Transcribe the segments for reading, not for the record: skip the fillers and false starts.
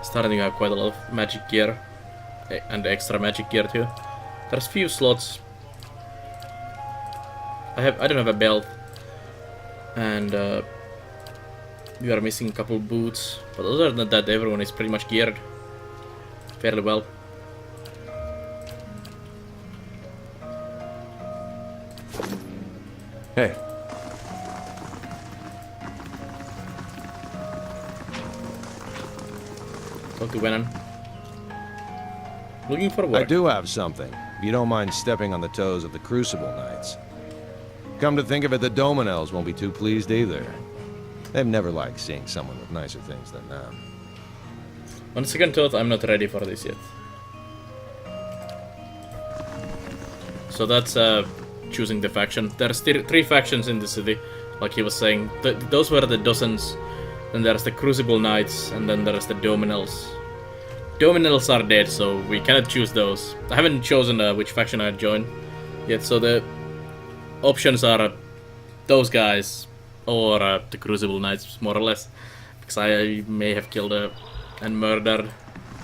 Starting to have quite a lot of magic gear. And extra magic gear too. There's few slots. I don't have a belt. And we are missing a couple boots. But other than that, everyone is pretty much geared fairly well. Hey. Talk to Venom. Looking for work. I do have something, if you don't mind stepping on the toes of the Crucible Knights. Come to think of it, the Dominels won't be too pleased either. They've never liked seeing someone with nicer things than them. On second thought, I'm not ready for this yet. So that's choosing the faction. There's three factions in the city, like he was saying. Those were the dozens. Then there's the Crucible Knights, and then there's the Dominels. Dominels are dead, so we cannot choose those. I haven't chosen which faction I'd join yet, so the options are those guys or the Crucible Knights, more or less. Because I may have killed and murdered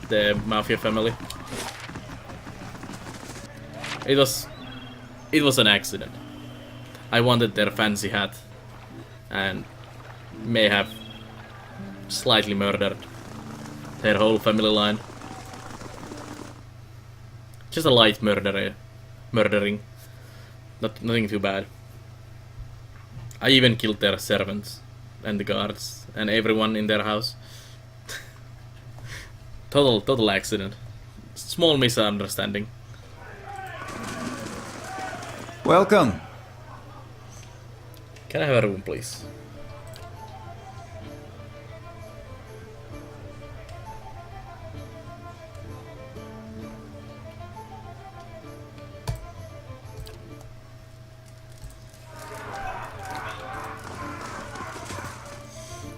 the Mafia family. It was an accident. I wanted their fancy hat and may have slightly murdered their whole family line. Just a light murdering. Nothing too bad. I even killed their servants and the guards and everyone in their house. Total accident. Small misunderstanding. Welcome. Can I have a room, please?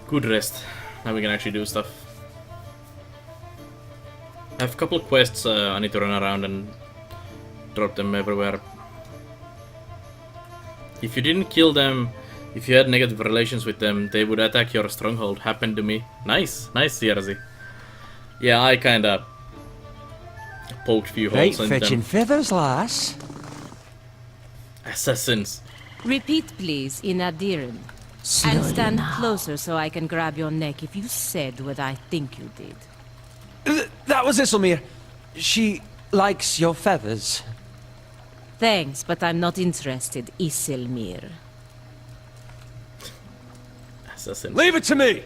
Good rest. Now we can actually do stuff. I have a couple of quests I need to run around and drop them everywhere. If you didn't kill them, if you had negative relations with them, they would attack your stronghold. Happened to me. Nice CRZ. Yeah, I kinda poked a few holes in fetching them. feathers, lass. Assassins. Repeat, please, in Adiran. And stand closer so I can grab your neck if you said what I think you did. That was Isselmere. She likes your feathers. Thanks, but I'm not interested, Isilmir. Assassins. Leave it to me!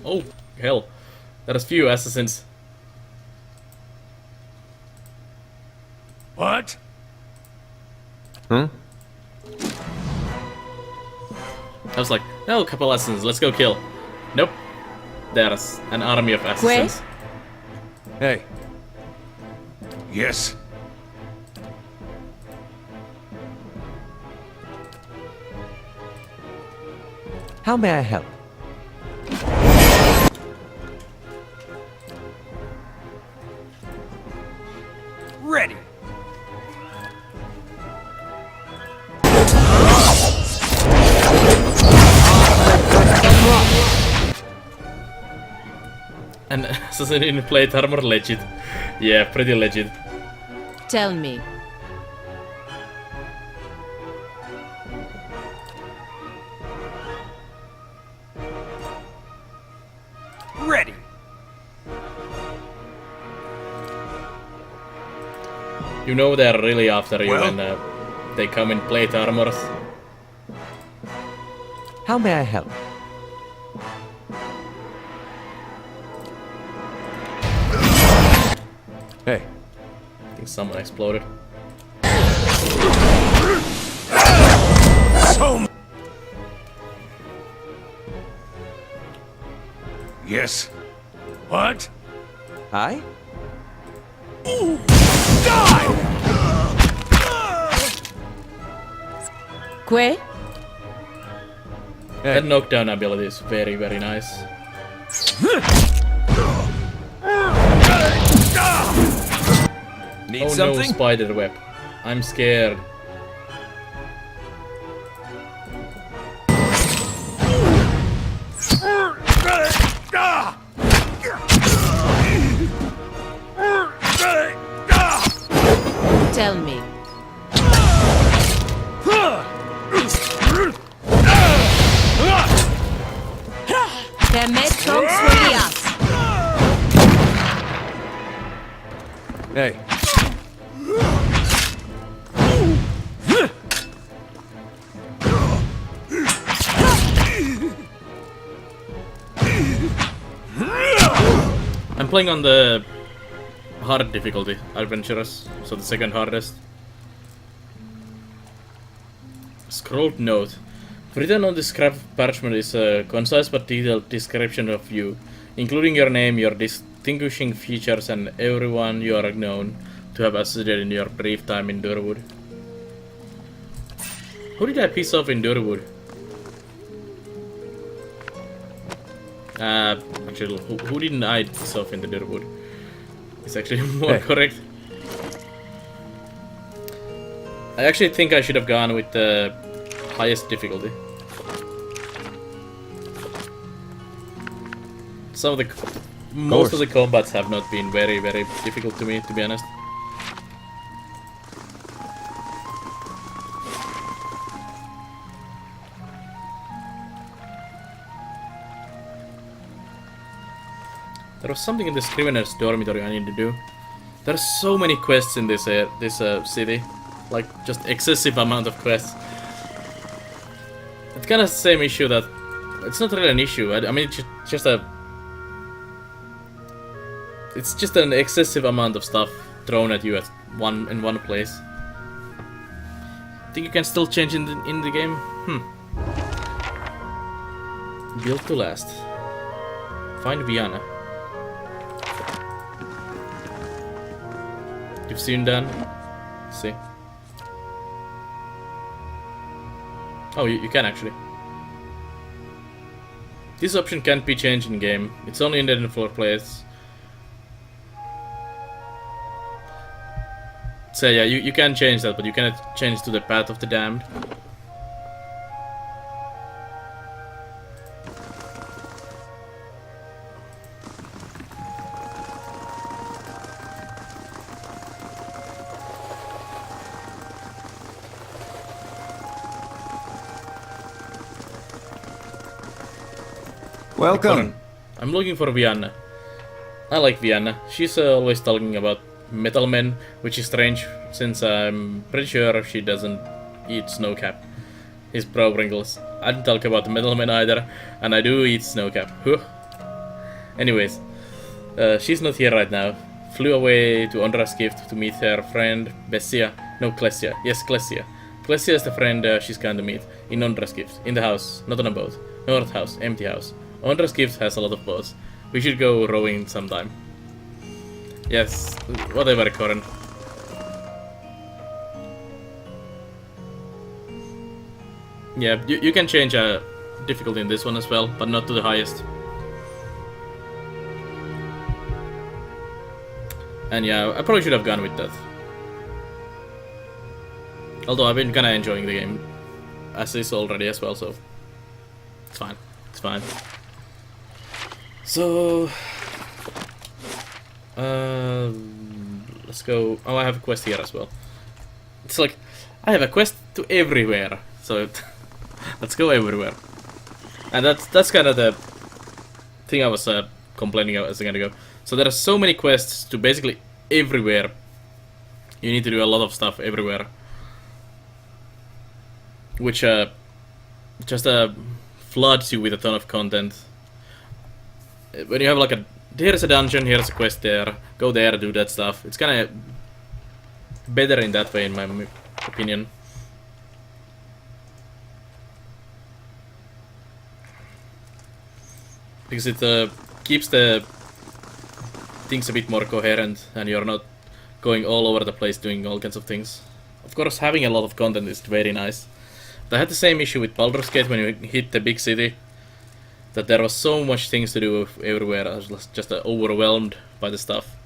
Oh, hell. There's few assassins. What? Hmm? I was like, oh, a couple assassins, let's go kill. Nope. There's an army of assassins. Hey. Yes. How may I help? Ready. An assassin in plate armor, legit. Yeah, pretty legit. Tell me. Ready. You know they're really after you Well? when they come in plate armors. How may I help? Hey. I think someone exploded. Yes. What? Hi? Que? That knockdown ability is very, very nice. Need Oh something? no, spider web. I'm scared. Hey. I'm playing on the hard difficulty, adventurous, so the second hardest. Scrolled note. Written on this scrap parchment is a concise but detailed description of you, including your name, your distinguishing features, and everyone you are known to have assisted in your brief time in Durwood. Who did I piss off in Durwood? Actually, who didn't I piss off in the Durwood? It's actually more correct. I actually think I should have gone with the highest difficulty. Most of the combats have not been very difficult to me, to be honest. There was something in the Scrivener's dormitory I need to do. There's so many quests in this city, like just excessive amount of quests. It's kind of the same issue that it's not really an issue. I mean, it's just an excessive amount of stuff thrown at you in one place. Think you can still change in the game? Built to last. Find Viana. You've seen Dan? See. Oh, you can actually. This option can't be changed in game. It's only intended for players. So yeah, you can change that, but you cannot change to the Path of the Damned. Welcome. I'm looking for Viana. I like Viana. She's always talking about metal men, which is strange, since I'm pretty sure she doesn't eat Snowcap. He's pro Pringles. I didn't talk about the metal men either, and I do eat Snowcap. Anyways, she's not here right now. Flew away to Ondra's gift to meet her friend Bessia. No, Klessia. Yes, Klessia. Klessia is the friend she's going to meet in Ondra's gift. In the house, not on a boat. North house, empty house. Ondra's gift has a lot of boats. We should go rowing sometime. Yes, whatever, Corin. Yeah, you can change difficulty in this one as well, but not to the highest. And yeah, I probably should have gone with that. Although I've been kinda enjoying the game as is already as well, so it's fine. It's fine. So let's go. Oh, I have a quest here as well. It's like I have a quest to everywhere, so let's go everywhere. And that's kind of the thing I was complaining about a second ago. So there are so many quests to basically everywhere. You need to do a lot of stuff everywhere, which just floods you with a ton of content. When you have like here's a dungeon, here's a quest there, go there, do that stuff. It's kind of better in that way, in my opinion. Because it keeps the things a bit more coherent, and you're not going all over the place doing all kinds of things. Of course, having a lot of content is very nice. But I had the same issue with Baldur's Gate when you hit the big city, that there was so much things to do everywhere. I was just overwhelmed by the stuff.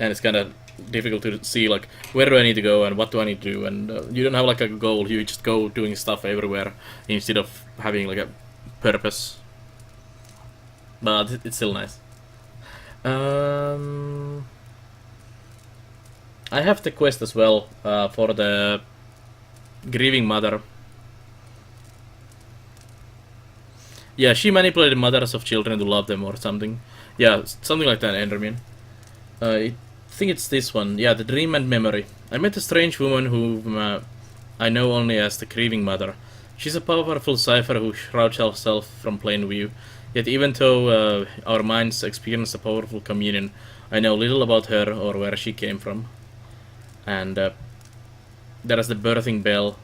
And it's kind of difficult to see, like, where do I need to go and what do I need to do, and you don't have like a goal, you just go doing stuff everywhere instead of having like a purpose. But it's still nice. I have the quest as well for the grieving mother. Yeah, she manipulated mothers of children to love them or something. Yeah, something like that, Enderman. I think it's this one. Yeah, the dream and memory. I met a strange woman whom I know only as the grieving mother. She's a powerful cipher who shrouds herself from plain view. Yet even though our minds experience a powerful communion, I know little about her or where she came from. And there is the birthing bell.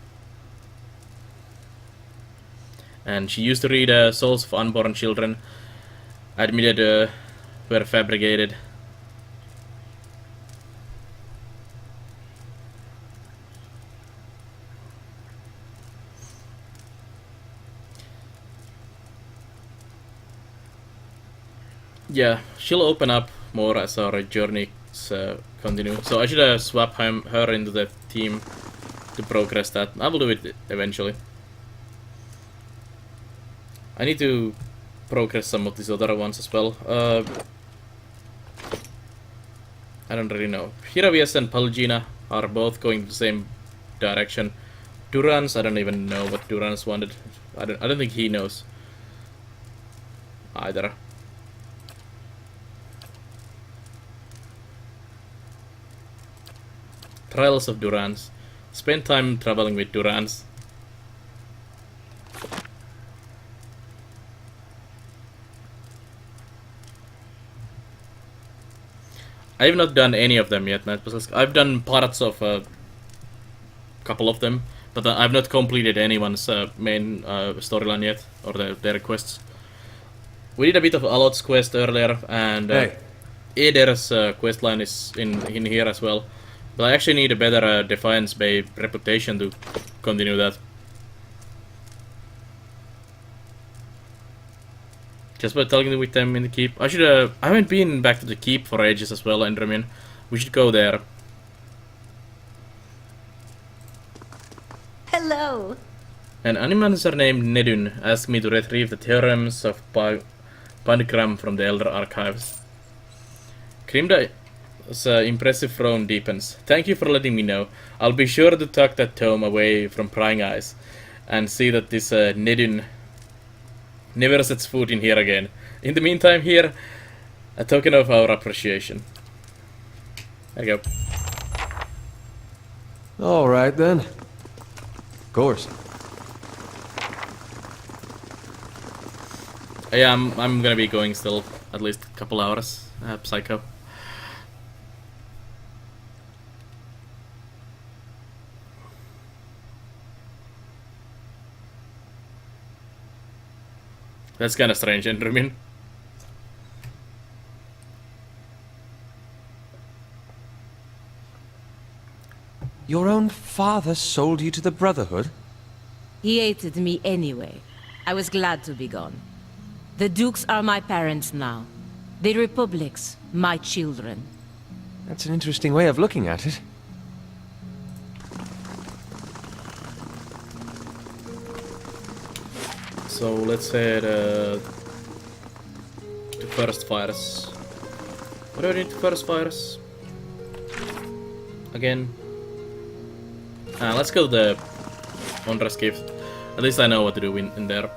And she used to read souls of unborn children, admitted were fabricated. Yeah, she'll open up more as our journeys continue. So I should swap her into the team to progress that. I will do it eventually. I need to progress some of these other ones as well. I don't really know. Hiravias and Palgina are both going the same direction. Durans, I don't even know what Durans wanted. I don't think he knows either. Trials of Durans. Spend time traveling with Durans. I have not done any of them yet, Matt. I've done parts of a couple of them, but I've not completed anyone's main storyline yet, or their quests. We did a bit of Alot's quest earlier, and Eder's questline is in here as well. But I actually need a better Defiance Bay reputation to continue that. Just by talking with them in the keep. I haven't been back to the keep for ages as well, Enderman. We should go there. Hello. An animancer named Nedun asked me to retrieve the theorems of Pangram from the Elder Archives. Grimda's impressive frown deepens. Thank you for letting me know. I'll be sure to tuck that tome away from prying eyes and see that this Nedun never sets foot in here again. In the meantime, here, a token of our appreciation. There you go. All right then. Of course. Yeah, I'm gonna be going still at least a couple hours. Psycho. That's kind of strange, Enderman. Your own father sold you to the Brotherhood? He hated me anyway. I was glad to be gone. The Dukes are my parents now. The Republics, my children. That's an interesting way of looking at it. So let's head to First Fires. What do I need to First Fires? Again. Let's go to the Ondra's Gift. At least I know what to do in there.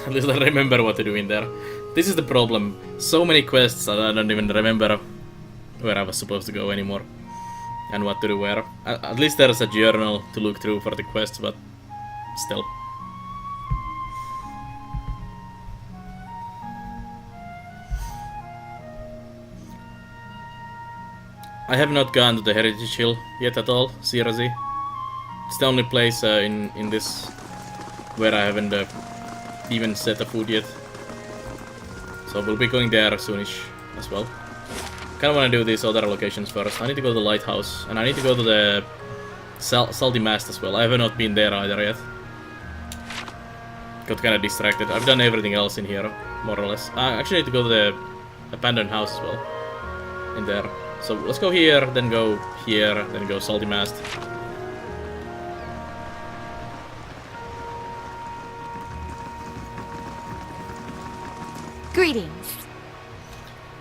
At least I remember what to do in there. This is the problem. So many quests that I don't even remember where I was supposed to go anymore. And what to do where. At least there's a journal to look through for the quests, but still. I have not gone to the Heritage Hill yet at all, CRZ. It's the only place in this where I haven't even set a food yet. So we'll be going there soonish as well. Kinda wanna do these other locations first. I need to go to the lighthouse, and I need to go to the Salty Mast as well. I have not been there either yet. Got kinda distracted. I've done everything else in here, more or less. I actually need to go to the abandoned house as well. In there. So let's go here, then go here, then go Salty Mast. Greetings.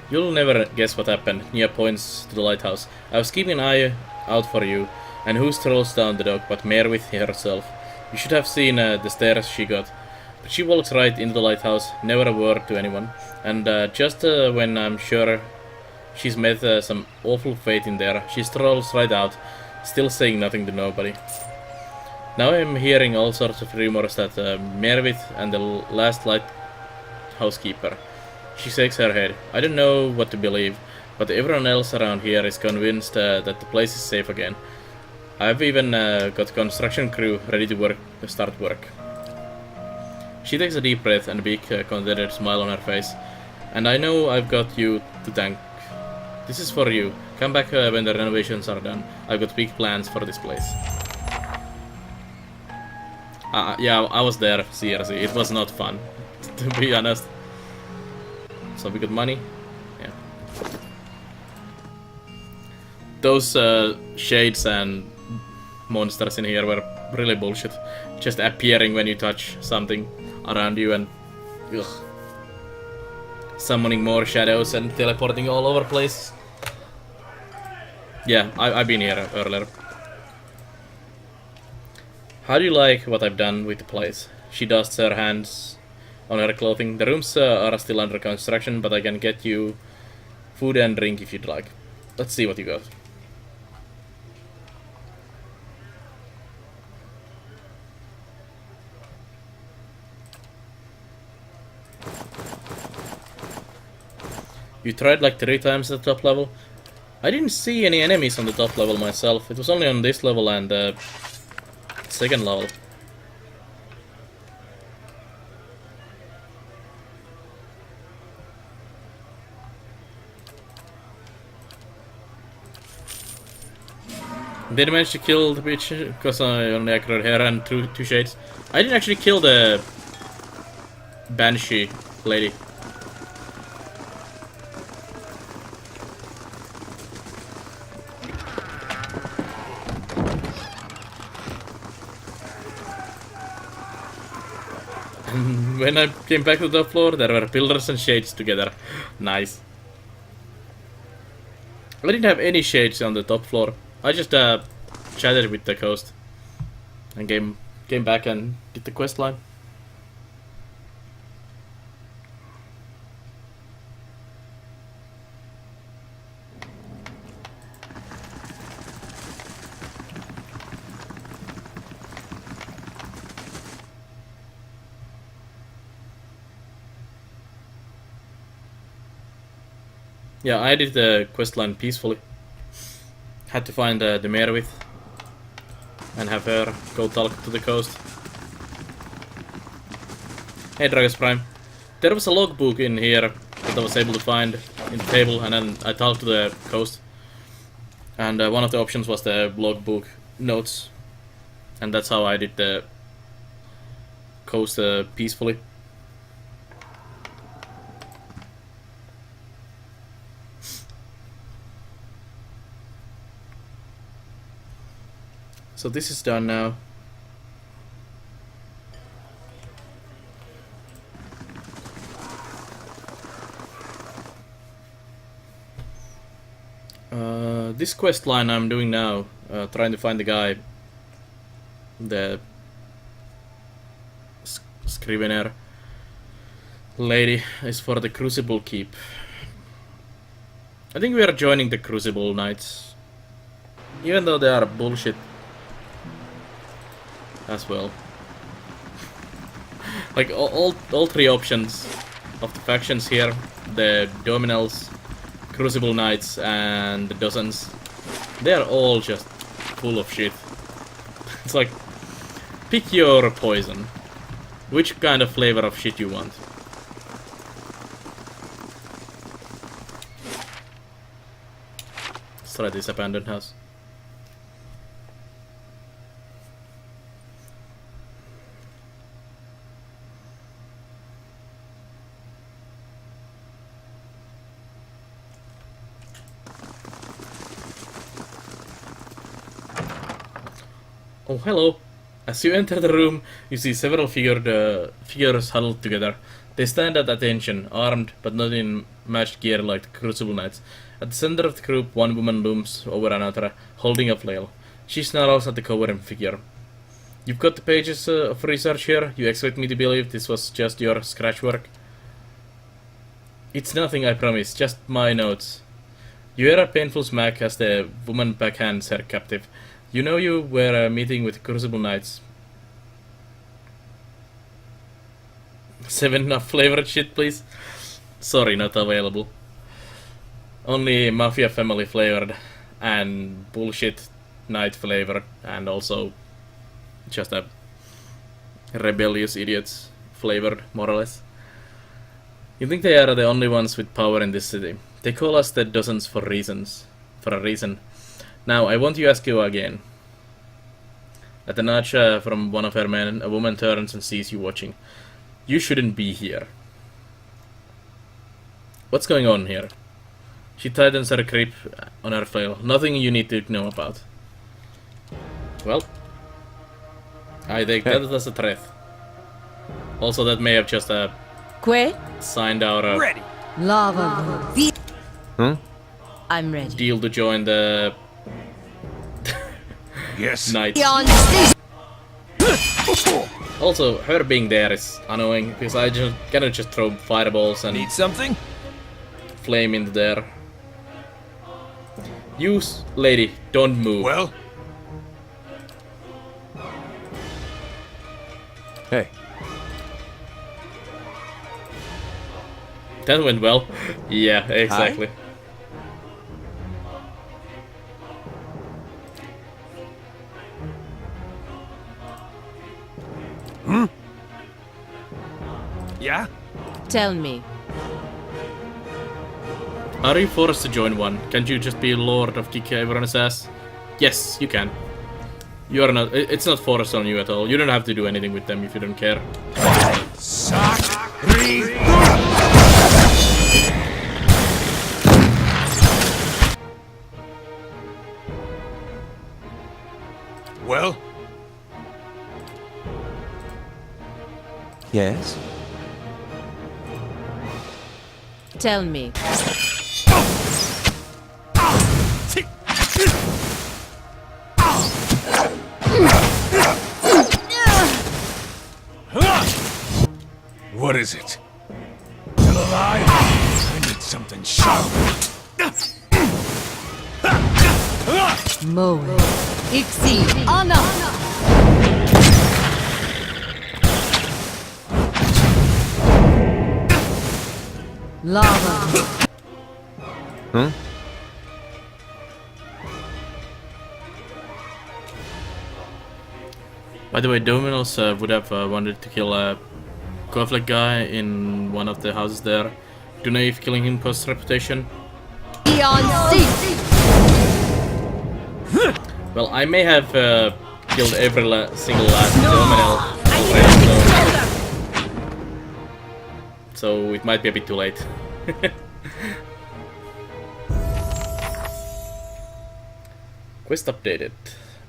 You'll never guess what happened. Nia points to the lighthouse. I was keeping an eye out for you, and who strolls down the dock but Merwith herself? You should have seen the stares she got. But she walks right into the lighthouse, never a word to anyone. And just when I'm sure she's met some awful fate in there, she strolls right out, still saying nothing to nobody. Now I'm hearing all sorts of rumors that Mervith and the last lighthousekeeper. She shakes her head. I don't know what to believe, but everyone else around here is convinced that the place is safe again. I've even got construction crew ready to start work. She takes a deep breath and a big contented smile on her face. And I know I've got you to thank. This is for you. Come back when the renovations are done. I've got big plans for this place. Yeah, I was there, seriously. It was not fun, to be honest. So we got money. Yeah. Those shades and monsters in here were really bullshit. Just appearing when you touch something around you and ugh. Summoning more shadows and teleporting all over place. Yeah, I've been here earlier. How do you like what I've done with the place? She dusts her hands on her clothing. The rooms are still under construction, but I can get you food and drink if you'd like. Let's see what you got. You tried like 3 times at the top level? I didn't see any enemies on the top level myself. It was only on this level and second level. Did I manage to kill the bitch? Because I only acquired her and two shades. I didn't actually kill the Banshee lady. When I came back to the floor, there were pillars and shades together. Nice. I didn't have any shades on the top floor. I just chatted with the ghost and came back and did the quest line. Yeah, I did the questline peacefully. Had to find the Mervith and have her go talk to the coast. Hey Dragus Prime. There was a logbook in here that I was able to find in the table, and then I talked to the coast. And one of the options was the logbook notes. And that's how I did the coast peacefully. So this is done now. This quest line I'm doing now, trying to find the guy, the Scrivener lady, is for the Crucible Keep. I think we are joining the Crucible Knights, even though they are bullshit as well. Like all 3 options of the factions here, the Dominals, Crucible Knights and the Dozens, they are all just full of shit. It's like, pick your poison. Which kind of flavor of shit you want. Let's try this abandoned house. Oh, hello. As you enter the room, you see several figures huddled together. They stand at attention, armed, but not in matched gear like the Crucible Knights. At the center of the group, one woman looms over another, holding a flail. She snarls at the cowering figure. You've got the pages of research here. You expect me to believe this was just your scratch work? It's nothing, I promise. Just my notes. You hear a painful smack as the woman backhands her captive. You know you were meeting with Crucible Knights. 7 flavored shit, please. Sorry, not available. Only Mafia family flavored and bullshit Knight flavored, and also just a rebellious idiots flavored, more or less. You think they are the only ones with power in this city. They call us the dozens for a reason. Now, I want to ask you again. At a nudge from one of her men, a woman turns and sees you watching. You shouldn't be here. What's going on here? She tightens her grip on her flail. Nothing you need to know about. Well, I take that as a threat. Also, that may have just Que? signed our Ready. Lava. I'm ready. deal to join the Yes. Knights. Also, her being there is annoying because I just cannot just throw fireballs and Need something? flame into there. You, lady, don't move. Well, Hey, That went well. Yeah, exactly. yeah? Tell me. Are you forced to join one? Can't you just be Lord of kick everyone's ass? Yes, you can. You are not. It's not forced on you at all. You don't have to do anything with them if you don't care. Well, Yes? Tell me. what is it? Still alive? I need something sharp. Moe. Ixi. Anna. Lava. By the way, Dominos would have wanted to kill a Koflek guy in one of the houses there. Do you know if killing him costs reputation? Well, I may have killed every single last Dominel already, so it might be a bit too late. Quest updated.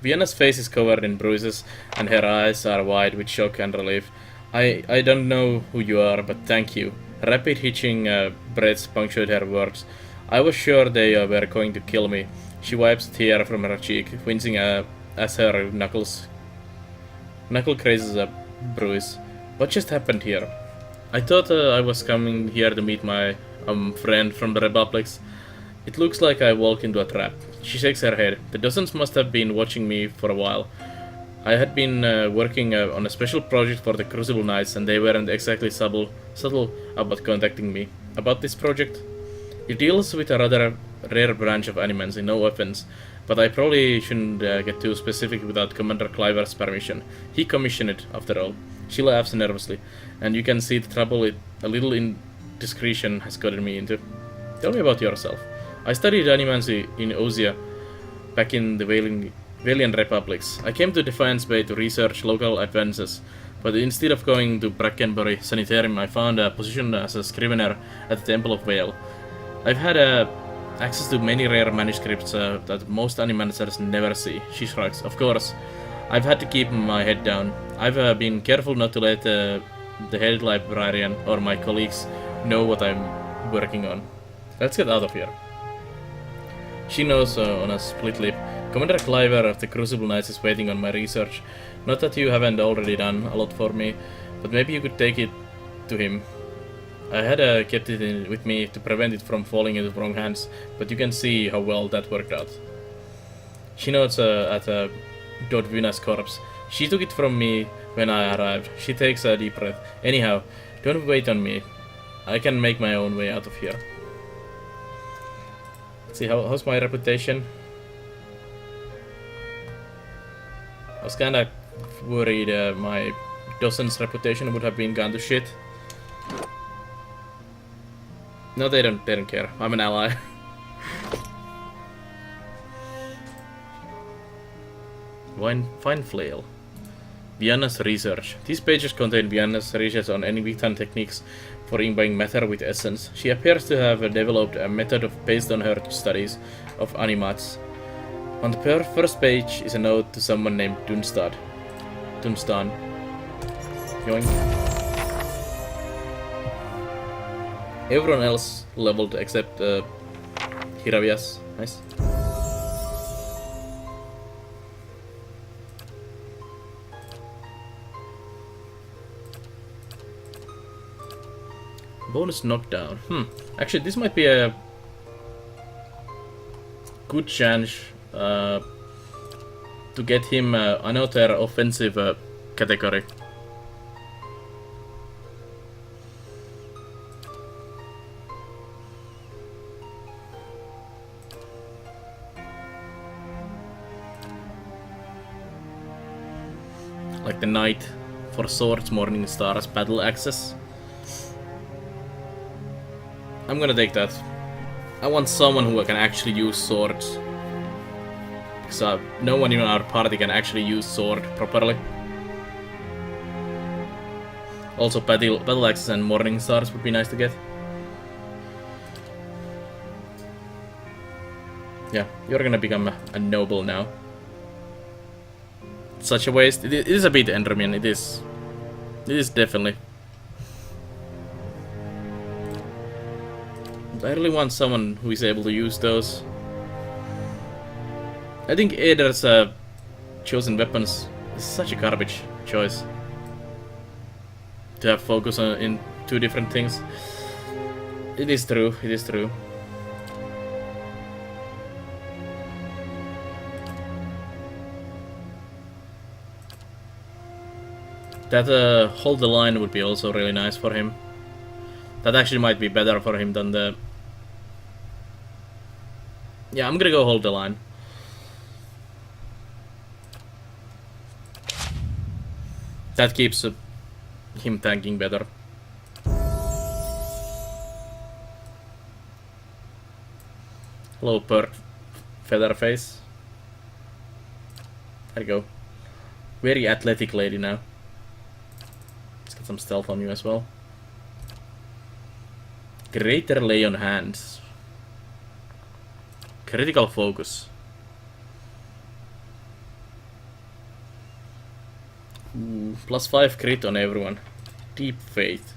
Vienna's face is covered in bruises and her eyes are wide with shock and relief. I don't know who you are, but thank you. Rapid hitching breaths punctured her words. I was sure they were going to kill me. She wipes a tear from her cheek, wincing as her knuckle grazes a bruise. What just happened here? I thought I was coming here to meet my friend from the Republics. It looks like I walked into a trap. She shakes her head. The dozens must have been watching me for a while. I had been working on a special project for the Crucible Knights, and they weren't exactly subtle about contacting me. About this project? It deals with a rather rare branch of Animancy, no offense, but I probably shouldn't get too specific without Commander Cliver's permission. He commissioned it, after all. She laughs nervously, and you can see the trouble a little indiscretion has gotten me into. Tell me about yourself. I studied Animancy in Ozia, back in the Valiant Republics. I came to Defiance Bay to research local advances, but instead of going to Brackenbury Sanitarium, I found a position as a scrivener at the Temple of Vale. I've had access to many rare manuscripts that most Animancers never see. She shrugs. Of course, I've had to keep my head down. I've been careful not to let the head librarian or my colleagues know what I'm working on. Let's get out of here. She knows on a split lip. Commander Cliver of the Crucible Knights is waiting on my research. Not that you haven't already done a lot for me, but maybe you could take it to him. I had kept it with me to prevent it from falling into the wrong hands, but you can see how well that worked out. She nods at Dodvuna's corpse. She took it from me when I arrived. She takes a deep breath. Anyhow, don't wait on me. I can make my own way out of here. Let's see, how's my reputation? I was kinda worried my Dawson's reputation would have been gone to shit. No, they don't care. I'm an ally. Fine flail. Vienna's research. These pages contain Vienna's research on Invictan techniques for imbibing matter with essence. She appears to have developed a method based on her studies of animats. On the first page is a note to someone named Dunstan. Yoink. Everyone else leveled except Hiravias. Nice. Bonus knockdown. Actually, this might be a good chance to get him another offensive category. Like the Knight for Swords, Morning Stars, Battle Axes. I'm gonna take that. I want someone who can actually use swords. Because no one in our party can actually use sword properly. Also, battle axes and Morning Stars would be nice to get. Yeah, you're gonna become a noble now. Such a waste. It is a bit Endermian, it is. It is definitely. I really want someone who is able to use those. I think Eder's chosen weapons is such a garbage choice. To have focus in two different things. It is true, it is true. That hold the line would be also really nice for him. That actually might be better for him than the... Yeah, I'm gonna go hold the line. That keeps him tanking better. Hello, Perk Featherface. There you go. Very athletic lady now. Let's get some stealth on you as well. Greater lay on hands. Critical focus. Ooh, +5 crit on everyone. Deep faith.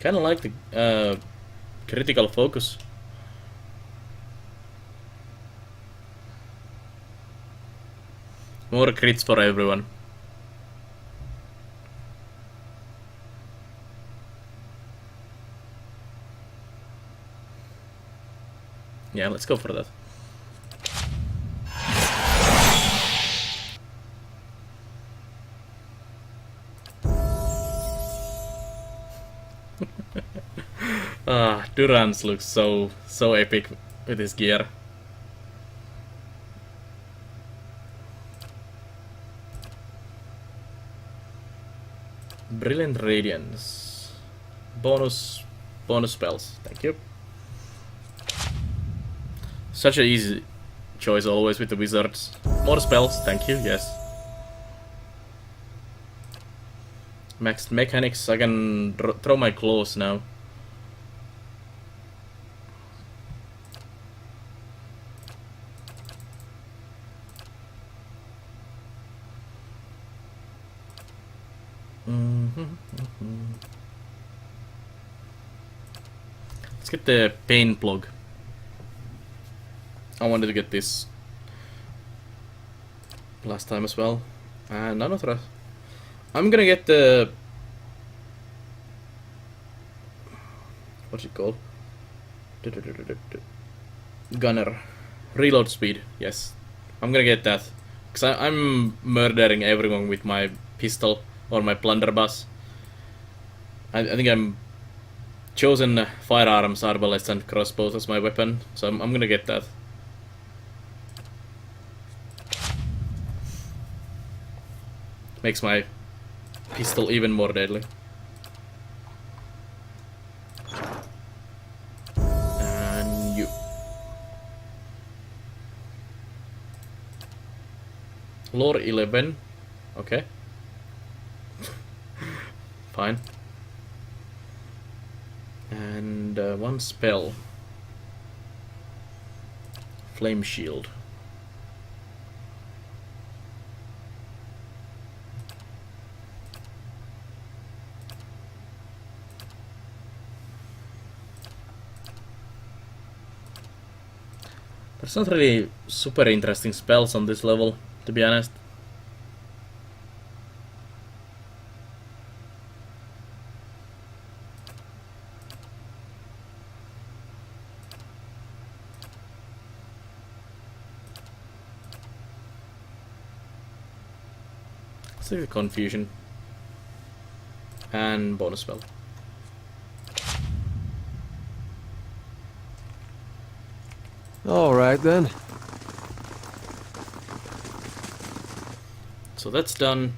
Kinda like the critical focus. More crits for everyone. Yeah, let's go for that. Durance looks so epic with his gear. Brilliant Radiance. Bonus spells. Thank you. Such an easy choice always with the wizards. More spells, thank you, yes. Maxed mechanics, I can throw my claws now. get the pain plug. I wanted to get this last time as well. And none of that. I'm gonna get the... What's it called? Gunner. Reload speed, yes. I'm gonna get that. Because I'm murdering everyone with my pistol or my blunderbuss. I think I'm chosen firearms, arbalets and crossbows as my weapon. So I'm gonna get that. Makes my pistol even more deadly. And you. Lore 11. Okay. Fine. And one spell. Flame Shield. There's not really super interesting spells on this level, to be honest. Let's take the Confusion. And bonus spell. All right, then. So that's done.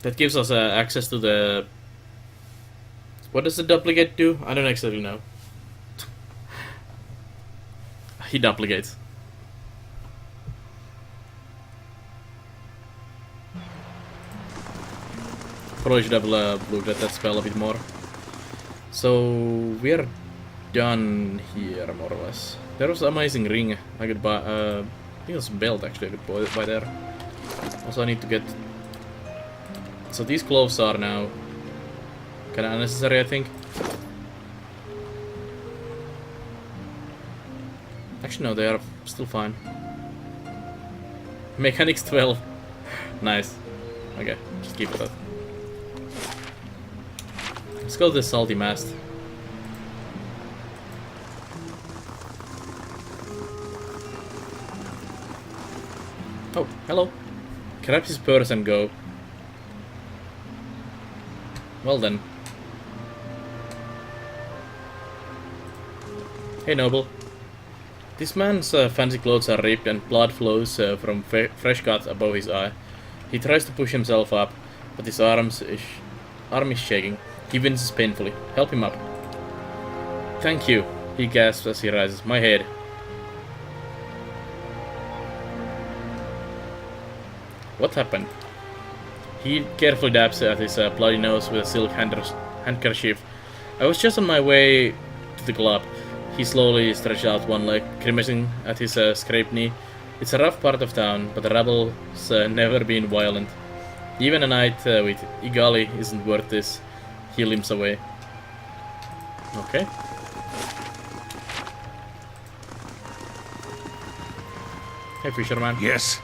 That gives us access to the... What does the duplicate do? I don't exactly know. He duplicates. Probably should have looked at that spell a bit more. So we are done here, more or less. There was an amazing ring I could buy. I think it was a belt actually I could buy there. Also I need to get... So these gloves are now kinda unnecessary, I think. Actually no, they are still fine. Mechanics 12. Nice. Okay, just keep it up. Let's go to the Salty Mast. Oh, hello. Grab his purse and go. Well then. Hey Noble. This man's fancy clothes are ripped and blood flows from fresh cuts above his eye. He tries to push himself up, but his arm is shaking. He winces painfully. Help him up. Thank you, he gasps as he rises. My head. What happened? He carefully dabs at his bloody nose with a silk handkerchief. I was just on my way to the club. He slowly stretched out one leg, grimacing at his scraped knee. It's a rough part of town, but the rabble's never been violent. Even a night with Igali isn't worth this. He limps away. Okay. Hey, fisherman. Yes.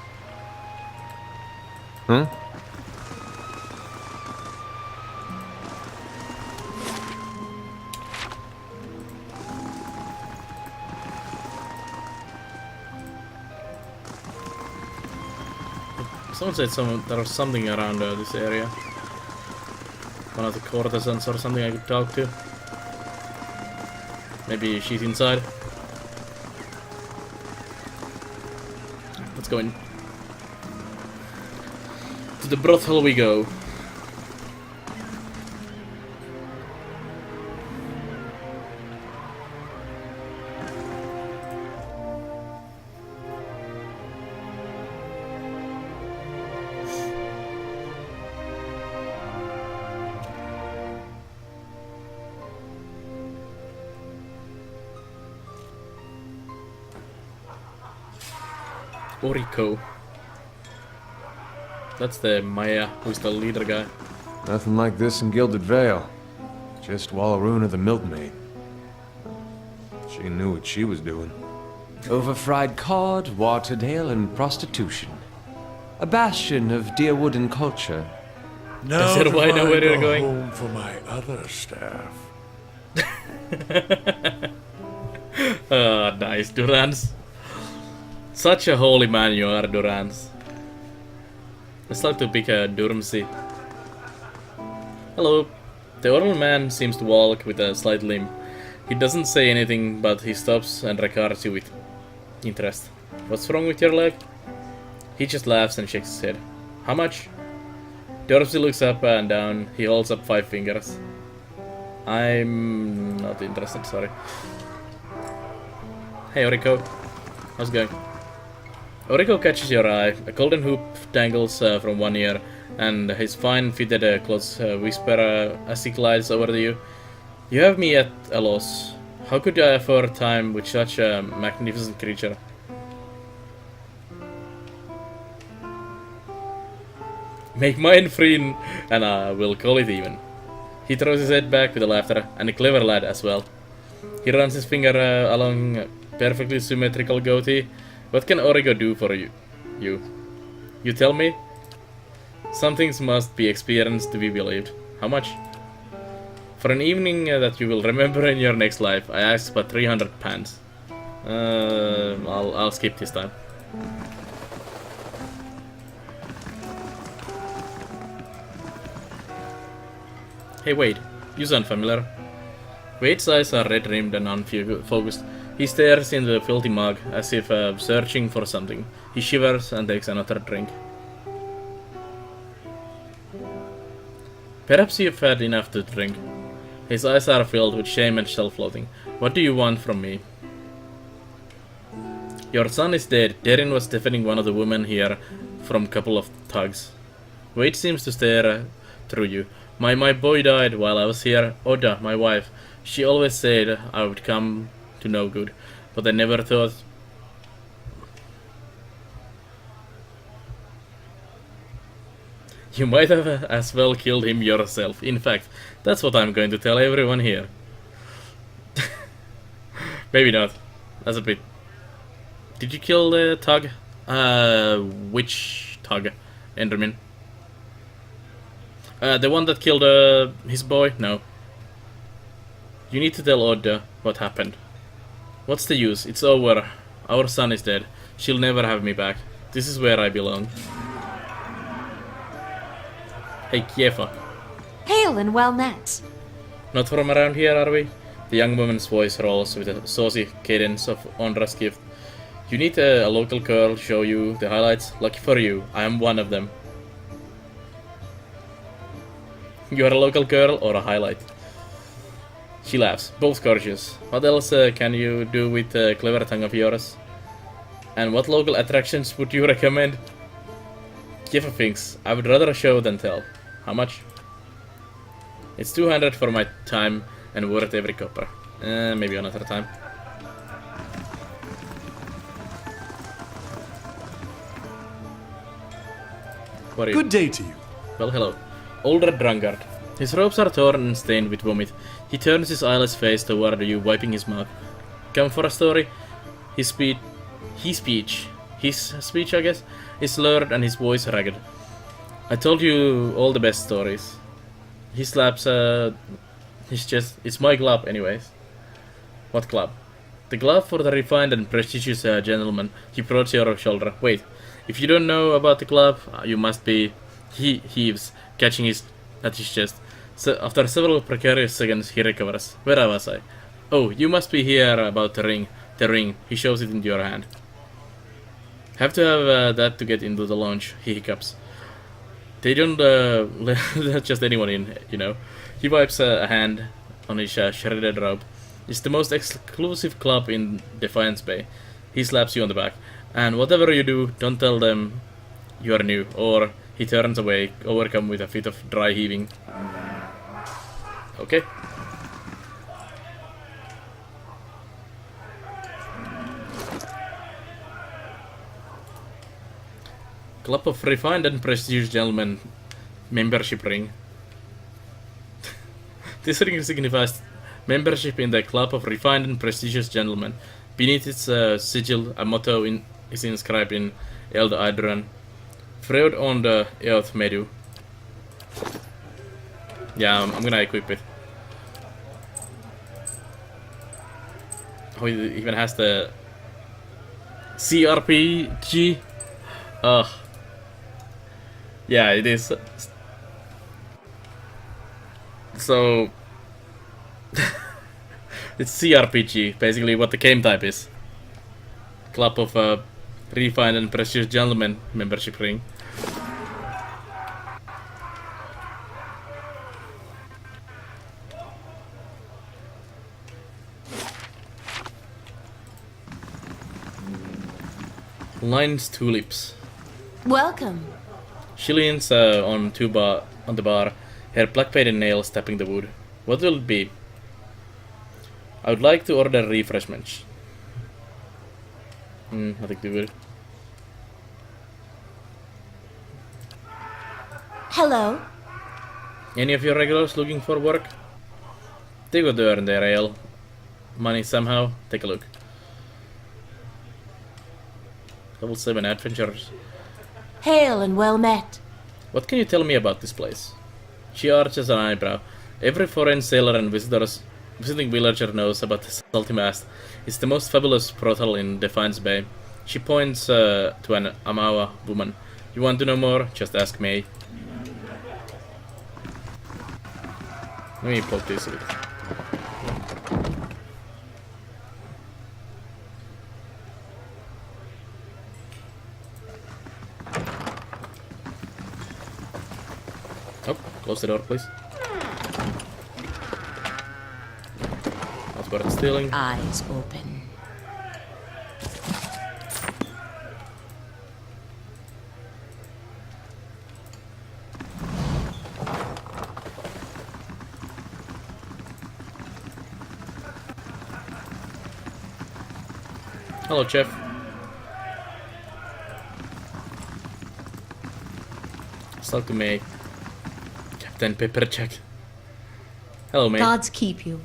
Huh? Someone said there was something around this area. One of the courtesans or something I could talk to. Maybe she's inside. Let's go in. To the brothel we go. Oriko. That's the Maya, who's the leader guy. Nothing like this in Gilded Vale. Just Wallaruna the milkmaid. She knew what she was doing. Overfried cod, watered ale, and prostitution. A bastion of Deerwooden culture. Now that why I know where you're going? home for my other staff. Ah, nice, Durans. Such a holy man you are, Durans. Let's like to pick a Durmsy. Hello. The old man seems to walk with a slight limp. He doesn't say anything, but he stops and regards you with interest. What's wrong with your leg? He just laughs and shakes his head. How much? Dorsey looks up and down. He holds up 5 fingers. I'm not interested, sorry. Hey, Oriko. How's it going? Oriko catches your eye. A golden hoop dangles from one ear, and his fine fitted clothes whisper as he glides over to you. You have me at a loss. How could I afford time with such a magnificent creature? Make mine free, and I will call it even. He throws his head back with a laughter, and a clever lad as well. He runs his finger along a perfectly symmetrical goatee. What can Origo do for you? You tell me? Some things must be experienced to be believed. How much? For an evening that you will remember in your next life, I ask but 300 pounds. I'll skip this time. Hey Wade, you sound familiar. Wade's eyes are red-rimmed and unfocused. He stares into the filthy mug as if searching for something. He shivers and takes another drink. Perhaps you've had enough to drink. His eyes are filled with shame and self-loathing. What do you want from me? Your son is dead. Darren was defending one of the women here from a couple of thugs. Wade seems to stare through you. My boy died while I was here. Oda, my wife, she always said I would come to no good, but I never thought. You might have as well killed him yourself. In fact, that's what I'm going to tell everyone here. Maybe not. That's a bit. Did you kill the Tug? Which Tug? Enderman? The one that killed his boy? No. You need to tell Oda what happened. What's the use? It's over. Our son is dead. She'll never have me back. This is where I belong. Hey, Kiefa. Hail and well met. Not from around here, are we? The young woman's voice rolls with a saucy cadence of Ondra's gift. You need a local girl to show you the highlights. Lucky for you, I am one of them. You are a local girl or a highlight? She laughs. Both gorgeous. What else can you do with the clever tongue of yours? And what local attractions would you recommend? Kiefa thinks. I would rather show than tell. How much? It's 200 for my time and worth every copper. Maybe another time. What are you? Good day to you. Well, hello. Older drunkard. His robes are torn and stained with vomit. He turns his eyeless face toward you, wiping his mouth. Come for a story? His speech, I guess, is slurred and his voice ragged. I told you all the best stories. He slaps his chest. It's my glove, anyways. What glove? The glove for the refined and prestigious gentleman. He prods your shoulder. Wait, if you don't know about the glove, you must be. He heaves, catching at his chest. So after several precarious seconds, he recovers. Where was I? Oh, you must be here about the ring. The ring. He shows it into your hand. Have to have that to get into the lounge. He hiccups. They don't let just anyone in, you know. He wipes a hand on his shredded robe. It's the most exclusive club in Defiance Bay. He slaps you on the back. And whatever you do, don't tell them you are new. Or he turns away, overcome with a fit of dry heaving. Okay. Club of Refined and Prestigious Gentlemen membership ring. This ring signifies membership in the club of refined and prestigious gentlemen. Beneath its sigil, a motto is inscribed in Eld Idron. Freud on the Earth Medu. Yeah, I'm gonna equip it. Oh, it even has the CRPG. Ugh. Yeah, it is. So it's CRPG, basically what the game type is. Club of refined and precious gentlemen membership ring. Lines tulips. Welcome. She leans on the bar, her black painted nails tapping the wood. What will it be? I would like to order refreshments. Nothing too good. Hello. Any of your regulars looking for work? They got to earn their ale money somehow. Take a look. Level 7 adventurers. Hail and well met. What can you tell me about this place? She arches an eyebrow. Every foreign sailor and visiting villager knows about the Salty Mast. It's the most fabulous brothel in Defiance Bay. She points to an Amawa woman. You want to know more? Just ask May. Let me poke this a bit. Oh, close the door, please. Not worth stealing. Eyes open. Hello, Chef. Let's talk to May. Captain Pepperjack. Hello, May. Gods keep you.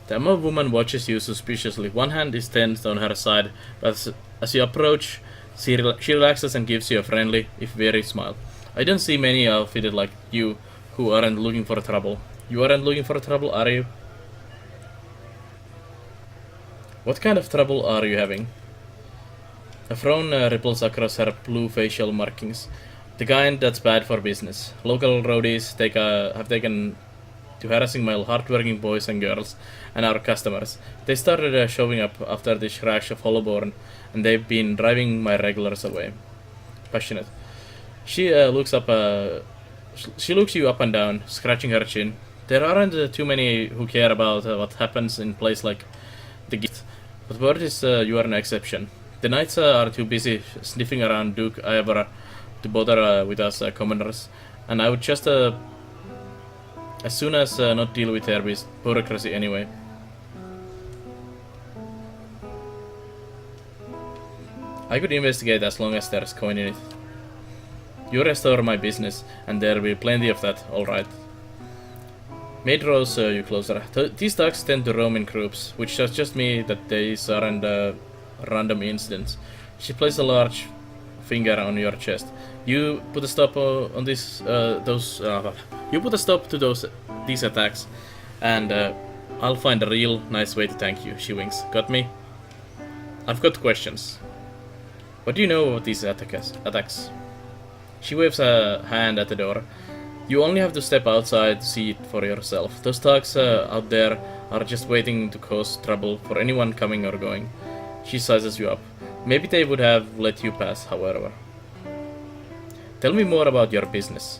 The Amma woman watches you suspiciously. One hand is tensed on her side, but as you approach, she relaxes and gives you a friendly, if weary, smile. I don't see many outfitted like you who aren't looking for trouble. You aren't looking for trouble, are you? What kind of trouble are you having? A frown ripples across her blue facial markings. The kind that's bad for business. Local roadies have taken to harassing my hardworking boys and girls and our customers. They started showing up after this rash of Hollowborn, and they've been driving my regulars away. Passionate. She looks up. She looks you up and down, scratching her chin. There aren't too many who care about what happens in a place like the Gift, but word is you are an exception. The knights are too busy sniffing around Duke Ivor to bother with us commoners, and I would just as soon as not deal with their bureaucracy anyway. I could investigate as long as there's coin in it. You restore my business, and there'll be plenty of that, alright. Maid draws you closer. These dogs tend to roam in groups, which suggests me that these aren't random incidents. She places a large finger on your chest. You put a stop on this. You put a stop to these attacks, and I'll find a real nice way to thank you. She winks. Got me? I've got questions. What do you know about these attacks? She waves a hand at the door. You only have to step outside to see it for yourself. Those thugs out there are just waiting to cause trouble for anyone coming or going. She sizes you up. Maybe they would have let you pass, however. Tell me more about your business.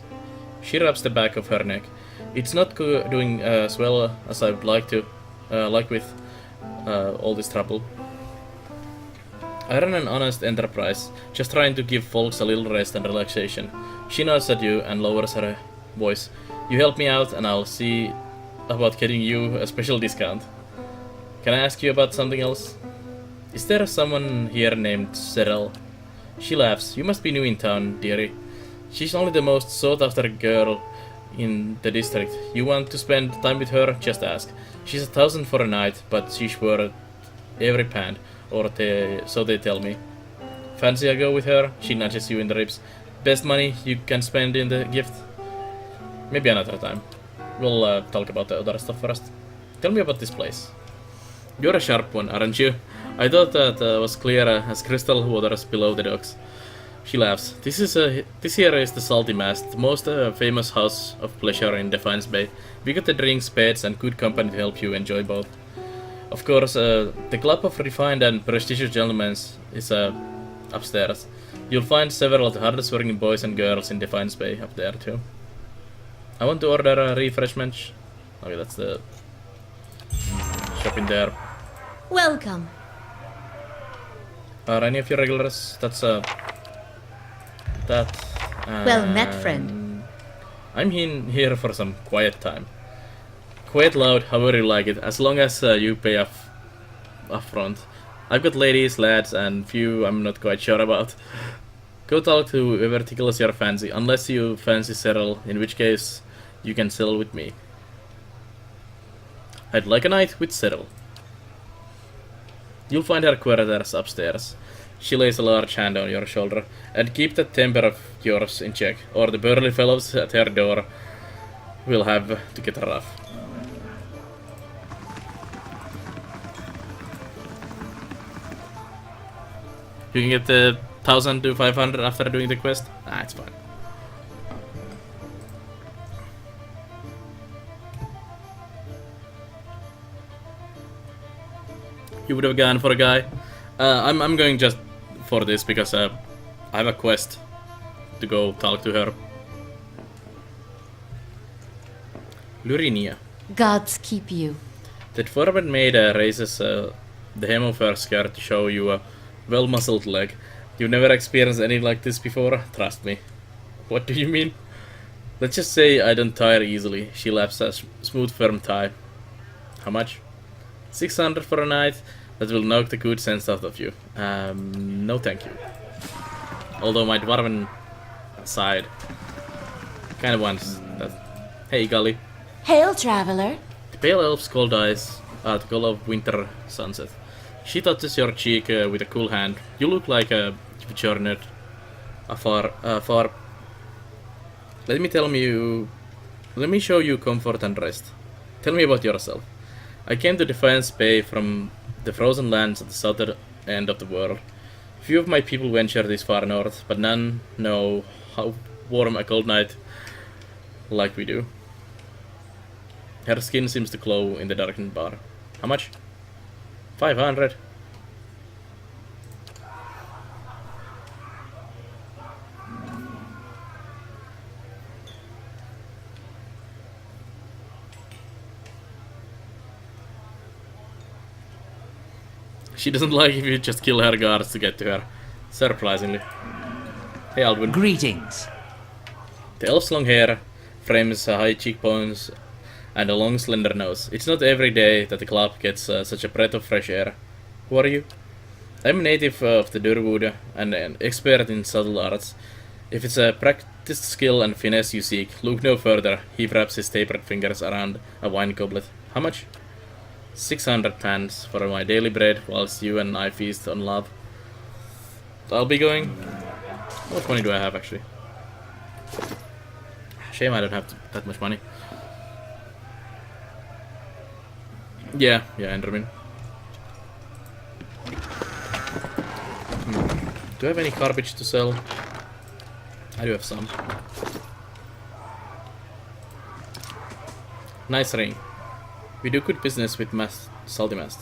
She rubs the back of her neck. It's not doing as well as I would like to, with all this trouble. I run an honest enterprise, just trying to give folks a little rest and relaxation. She nods at you and lowers her voice. You help me out and I'll see about getting you a special discount. Can I ask you about something else? Is there someone here named Cyril? She laughs. You must be new in town, dearie. She's only the most sought after girl in the district. You want to spend time with her? Just ask. She's 1,000 for a night, but she's worth every pound, so they tell me. Fancy I go with her? She nudges you in the ribs. Best money you can spend in the gift? Maybe another time. We'll talk about the other stuff first. Tell me about this place. You're a sharp one, aren't you? I thought that was clear as crystal waters below the docks. She laughs. This here is the Salty Mast, the most famous house of pleasure in Defiance Bay. We got the drinks, beds, and good company to help you enjoy both. Of course, the club of refined and prestigious gentlemen is upstairs. You'll find several of the hardest working boys and girls in Defiance Bay up there too. I want to order a refreshment. Okay, that's the shop in there. Welcome. Are any of your regulars? That's that. Well met, friend. I'm here for some quiet time. Quite loud, however you like it, as long as you pay up front. I've got ladies, lads, and few I'm not quite sure about. Go talk to whoever tickles your fancy, unless you fancy Cyril, in which case you can settle with me. I'd like a night with Cyril. You'll find her quarters upstairs. She lays a large hand on your shoulder. And keep that temper of yours in check, or the burly fellows at her door will have to get rough. You can get the 1,000 to 500 after doing the quest? Ah, it's fine. You would have gone for a guy. I'm going just for this because I have a quest to go talk to her. Lurinia. Gods keep you. That foreman maid raises the hem of her skirt to show you a well-muscled leg. You've never experienced anything like this before? Trust me. What do you mean? Let's just say I don't tire easily. She laughs a smooth, firm tie. How much? 600 for a night? That will knock the good sense out of you. No thank you. Although my dwarven side kind of wants that. Hey, Gully. Hail, traveler. The pale elf's cold eyes are the color of winter sunset. She touches your cheek with a cool hand. You look like a journeyed afar. Let me show you comfort and rest. Tell me about yourself. I came to Defiance Bay from the frozen lands at the southern end of the world. Few of my people venture this far north, but none know how warm a cold night like we do. Her skin seems to glow in the darkened bar. How much? 500. She doesn't like if you just kill her guards to get to her. Surprisingly. Hey, Aldwin. Greetings. The elf's long hair frames high cheekbones and a long slender nose. It's not every day that the club gets such a breath of fresh air. Who are you? I'm a native of the Durwood and an expert in subtle arts. If it's a practiced skill and finesse you seek, look no further. He wraps his tapered fingers around a wine goblet. How much? 600 pans for my daily bread whilst you and I feast on love. I'll be going. How much money do I have actually? Shame I don't have that much money. Yeah, Enderman. Do I have any garbage to sell? I do have some. Nice ring. We do good business with Salty Mast.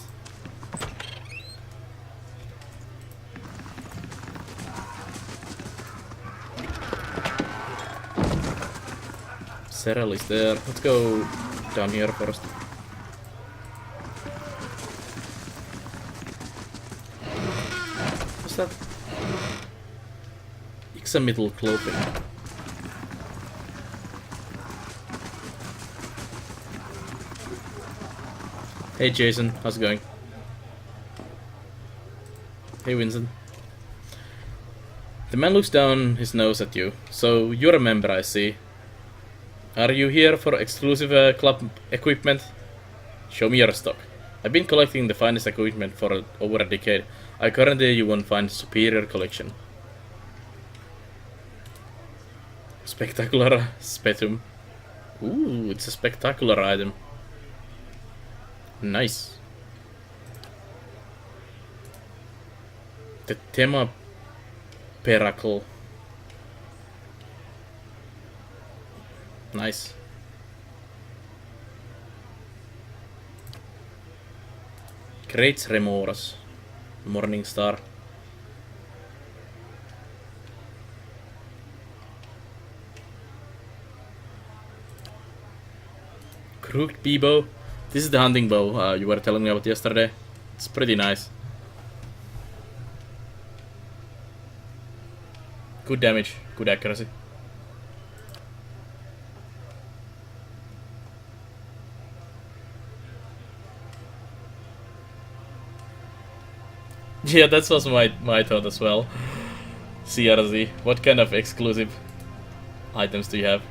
Cyril is there. Let's go down here first. What's that? Ixamitl clothing. Hey Jason, how's it going? Hey Winston. The man looks down his nose at you. So you're a member, I see. Are you here for exclusive club equipment? Show me your stock. I've been collecting the finest equipment for over a decade. I guarantee you won't find superior collection. Spectacular Spetum. Ooh, it's a spectacular item. Nice. The Tema Peracle. Nice. Great Remoras. Morning Star. Crooked Bee-bow. This is the hunting bow you were telling me about yesterday. It's pretty nice. Good damage, good accuracy. Yeah, that was my thought as well. CRZ, what kind of exclusive items do you have?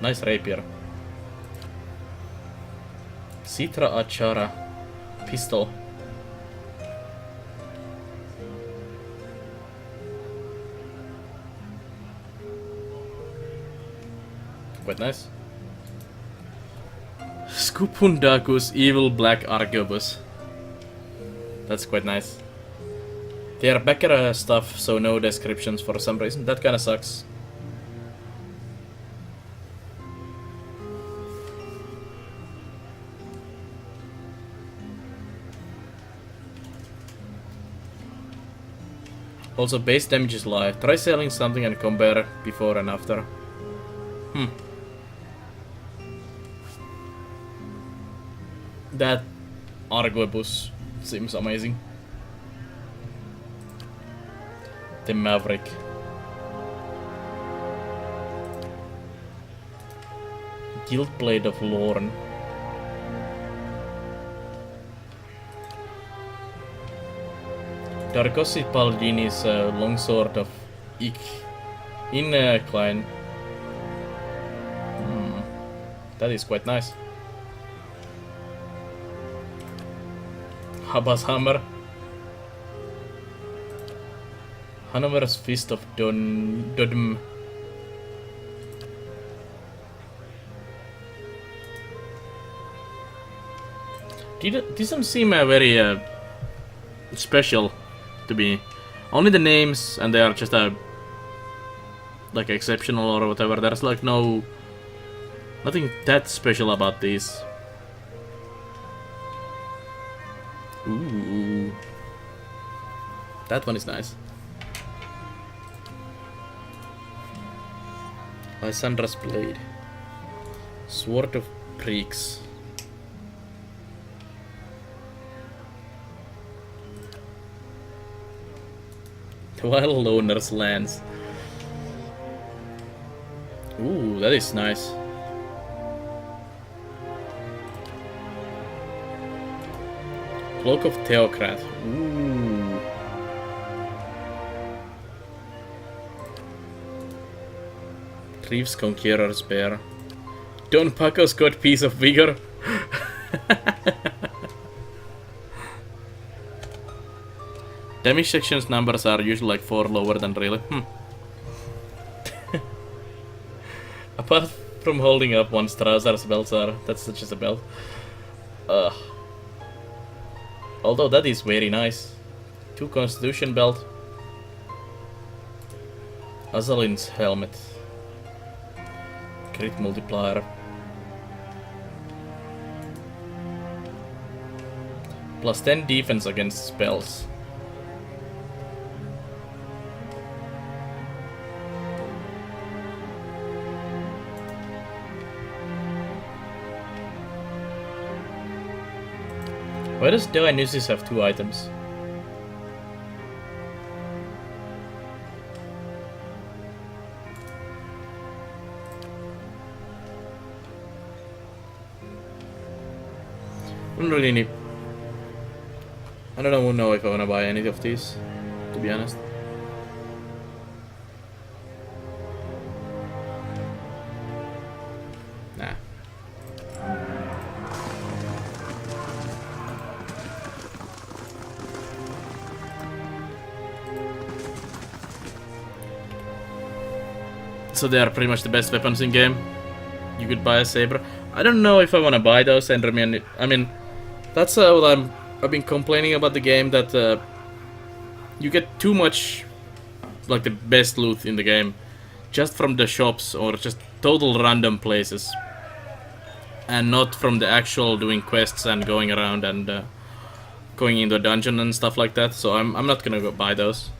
Nice rapier. Citra Achara pistol. Quite nice. Scupundakus Evil Black Arquebus. That's quite nice. They are backer stuff, so no descriptions for some reason. That kinda sucks. Also, base damage is low. Try selling something and compare before and after. That Arquebus seems amazing. The Maverick. Guild Blade of Lorne. Darkosi Paladini's longsword of Ik. Incline. That is quite nice. Habba's hammer. Hanover's Fist of Dodm. Doesn't seem very special to me. Only the names, and they are just like exceptional or whatever. There's like nothing that special about these. Ooh, that one is nice. Lysandra's Blade. Sword of Preeks. The Wild Loner's Lance. Ooh, that is nice. Cloak of Theocrat. Ooh. Reeves Conqueror's Bear. Don Paco's got Piece of Vigor. Damage sections numbers are usually like 4 lower than really. Apart from holding up one Strasar's belts are, that's just a belt. Although that is very nice. 2 Constitution belt. Azalin's helmet. Crit multiplier. Plus 10 defense against spells. Why does Dionysus have 2 items? I don't really need. I don't know if I wanna buy any of these, to be honest. So they are pretty much the best weapons in game. You could buy a saber. I don't know if I want to buy those. And I mean, that's what I've been complaining about the game, that you get too much, like, the best loot in the game just from the shops or just total random places, and not from the actual doing quests and going around and going into a dungeon and stuff like that. So I'm not gonna go buy those.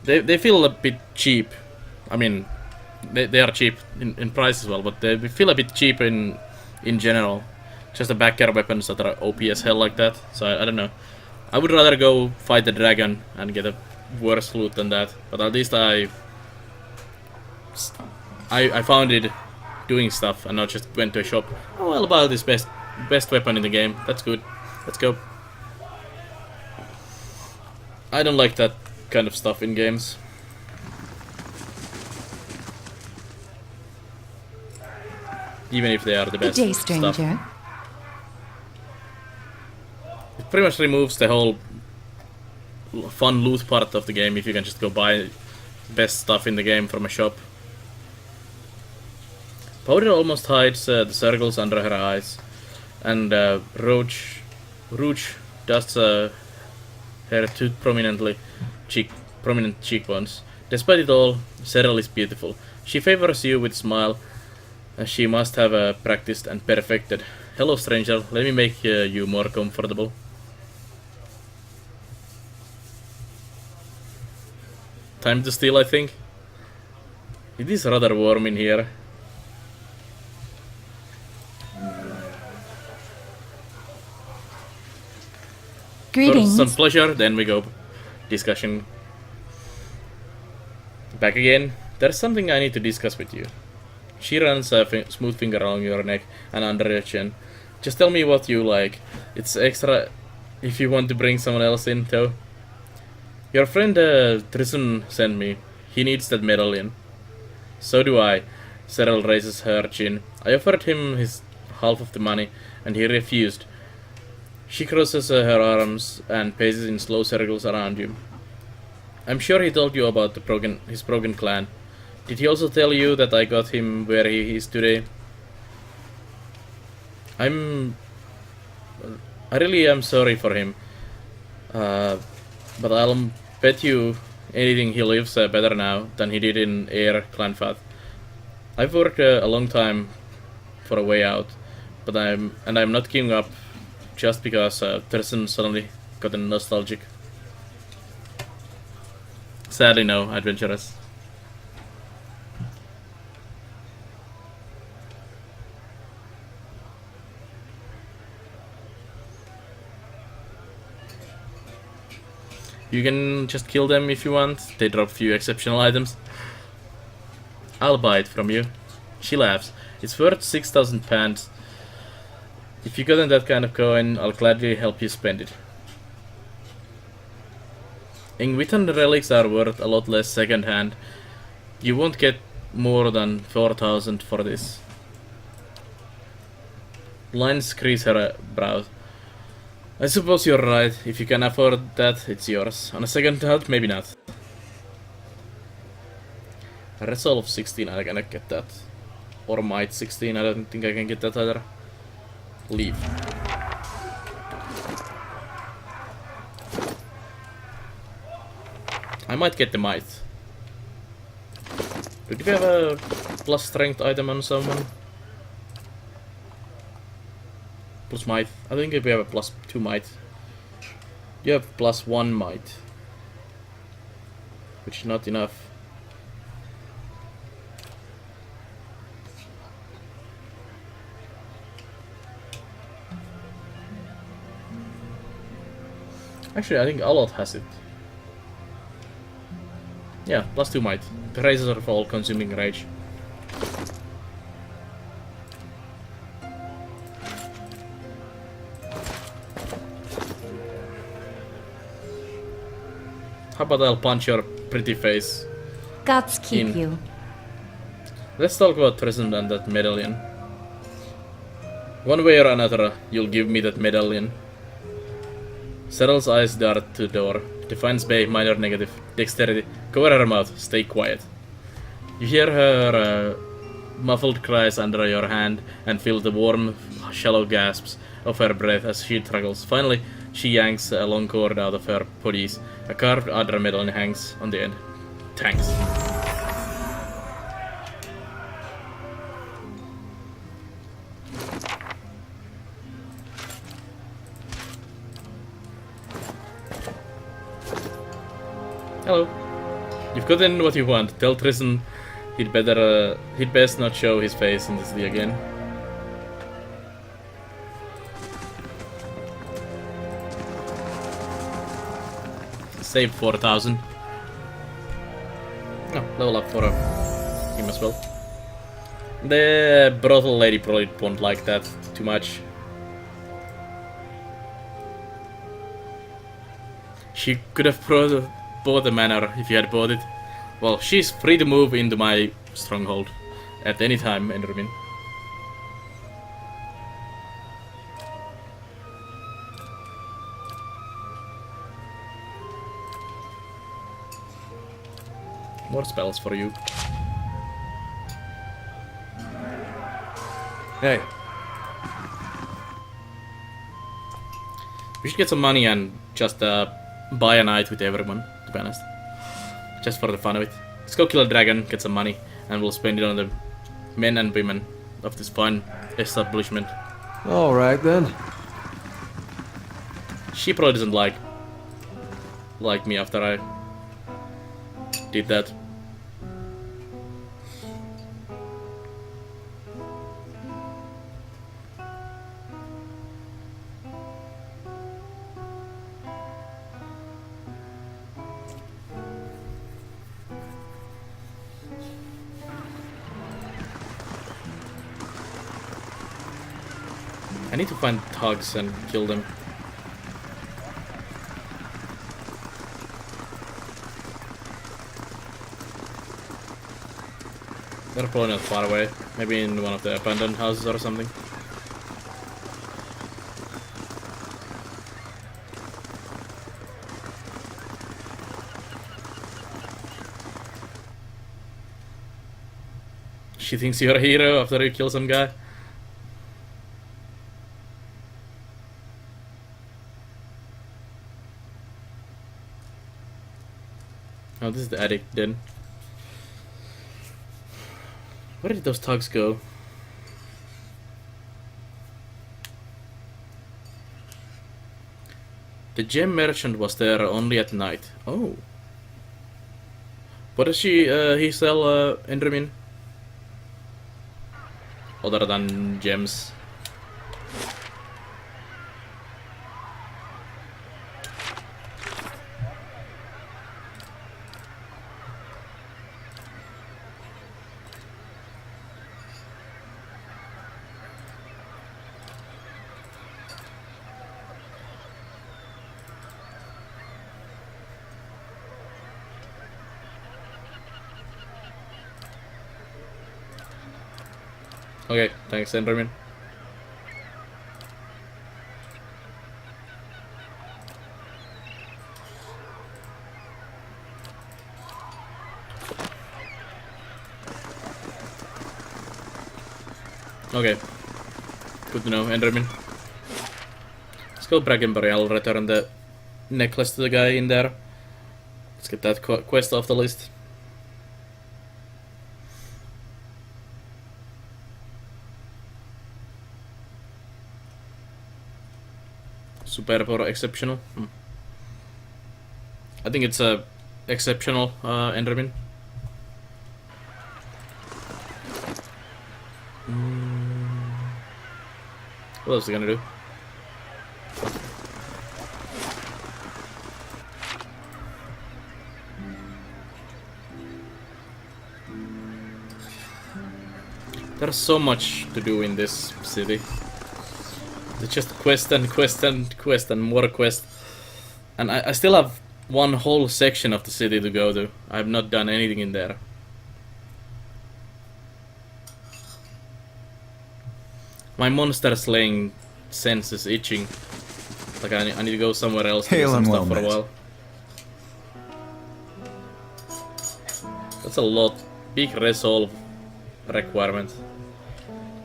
They feel a bit cheap. I mean, they are cheap in price as well, but they feel a bit cheap in general. Just the backer weapons that are OP as hell like that. So I don't know. I would rather go fight the dragon and get a worse loot than that. But at least I found it doing stuff and not just went to a shop. Oh, well, about this best weapon in the game. That's good. Let's go. I don't like that kind of stuff in games. Even if they are the best Good day, stranger. stuff. It pretty much removes the whole fun loot part of the game if you can just go buy best stuff in the game from a shop. Powder almost hides the circles under her eyes, and Rouge dusts her too prominent cheekbones. Despite it all, Cyril is beautiful. She favors you with a smile. She must have practiced and perfected. Hello, stranger. Let me make you more comfortable. Time to steal, I think. It is rather warm in here. Greetings. First some pleasure, then we go discussion. Back again. There's something I need to discuss with you. She runs a smooth finger along your neck and under your chin. Just tell me what you like. It's extra if you want to bring someone else in, though. Your friend Tristan sent me. He needs that medallion. So do I. Cyril raises her chin. I offered him his half of the money, and he refused. She crosses her arms and paces in slow circles around you. I'm sure he told you about his broken clan. Did he also tell you that I got him where he is today? I really am sorry for him. But I'll bet you anything he lives better now than he did in Air Clanfath. I've worked a long time for a way out, but I'm not giving up just because Tristan suddenly got nostalgic. Sadly no, adventurous. You can just kill them if you want. They drop few exceptional items. I'll buy it from you. She laughs. It's worth 6,000 pounds. If you got that kind of coin, I'll gladly help you spend it. Ingvitan relics are worth a lot less second hand. You won't get more than 4,000 for this. Lines crease her brows. I suppose you're right. If you can afford that, it's yours. On a second thought, maybe not. Resolve 16, I cannot get that. Or Might 16, I don't think I can get that either. Leave. I might get the Might. Did we have a plus strength item on someone? Plus might. I think if we have a plus 2 might. You have plus 1 might. Which is not enough. Actually, I think Alot has it. Yeah, plus 2 might. Praises of all consuming rage. How about I'll punch your pretty face? Gods keep In. you. Let's talk about Tristan and that medallion. One way or another, you'll give me that medallion. Seryl's eyes dart to the door. Defiance Bay, minor negative. Dexterity. Cover her mouth. Stay quiet. You hear her muffled cries under your hand and feel the warm, shallow gasps of her breath as she struggles. Finally, she yanks a long cord out of her bodice. A carved adder medallion hangs on the end. Thanks. Hello. You've gotten what you want. Tell Tristan he'd best not show his face in the city again. Save 4,000. No, level up for him as well. The brothel lady probably won't like that too much. She could have bought the manor if you had bought it. Well, she's free to move into my stronghold at any time, Endermin. More spells for you. Hey, We should get some money and just buy a night with everyone, to be honest. Just for the fun of it. Let's go kill a dragon, get some money, and we'll spend it on the men and women of this fine establishment. all right then. She probably doesn't like me after I did that. I need to find thugs and kill them. They're probably not far away. Maybe in one of the abandoned houses or something. She thinks you're a hero after you kill some guy. Oh, this is the attic then. Where did those thugs go? The gem merchant was there only at night. Oh. What does he sell, Endermin? Other than gems. Okay, thanks, Enderman. Okay, good to know, Enderman. Let's go Brackenbury. I'll return the necklace to the guy in there. Let's get that quest off the list. Superb or exceptional? I think it's a exceptional Enderman. What else is he gonna do? There's so much to do in this city. It's just quest and quest and quest and more quest. And I still have one whole section of the city to go to. I have not done anything in there. My monster slaying sense is itching. Like I need to go somewhere else to do Hail some and stuff well for a met. while. That's a lot. Big resolve requirement.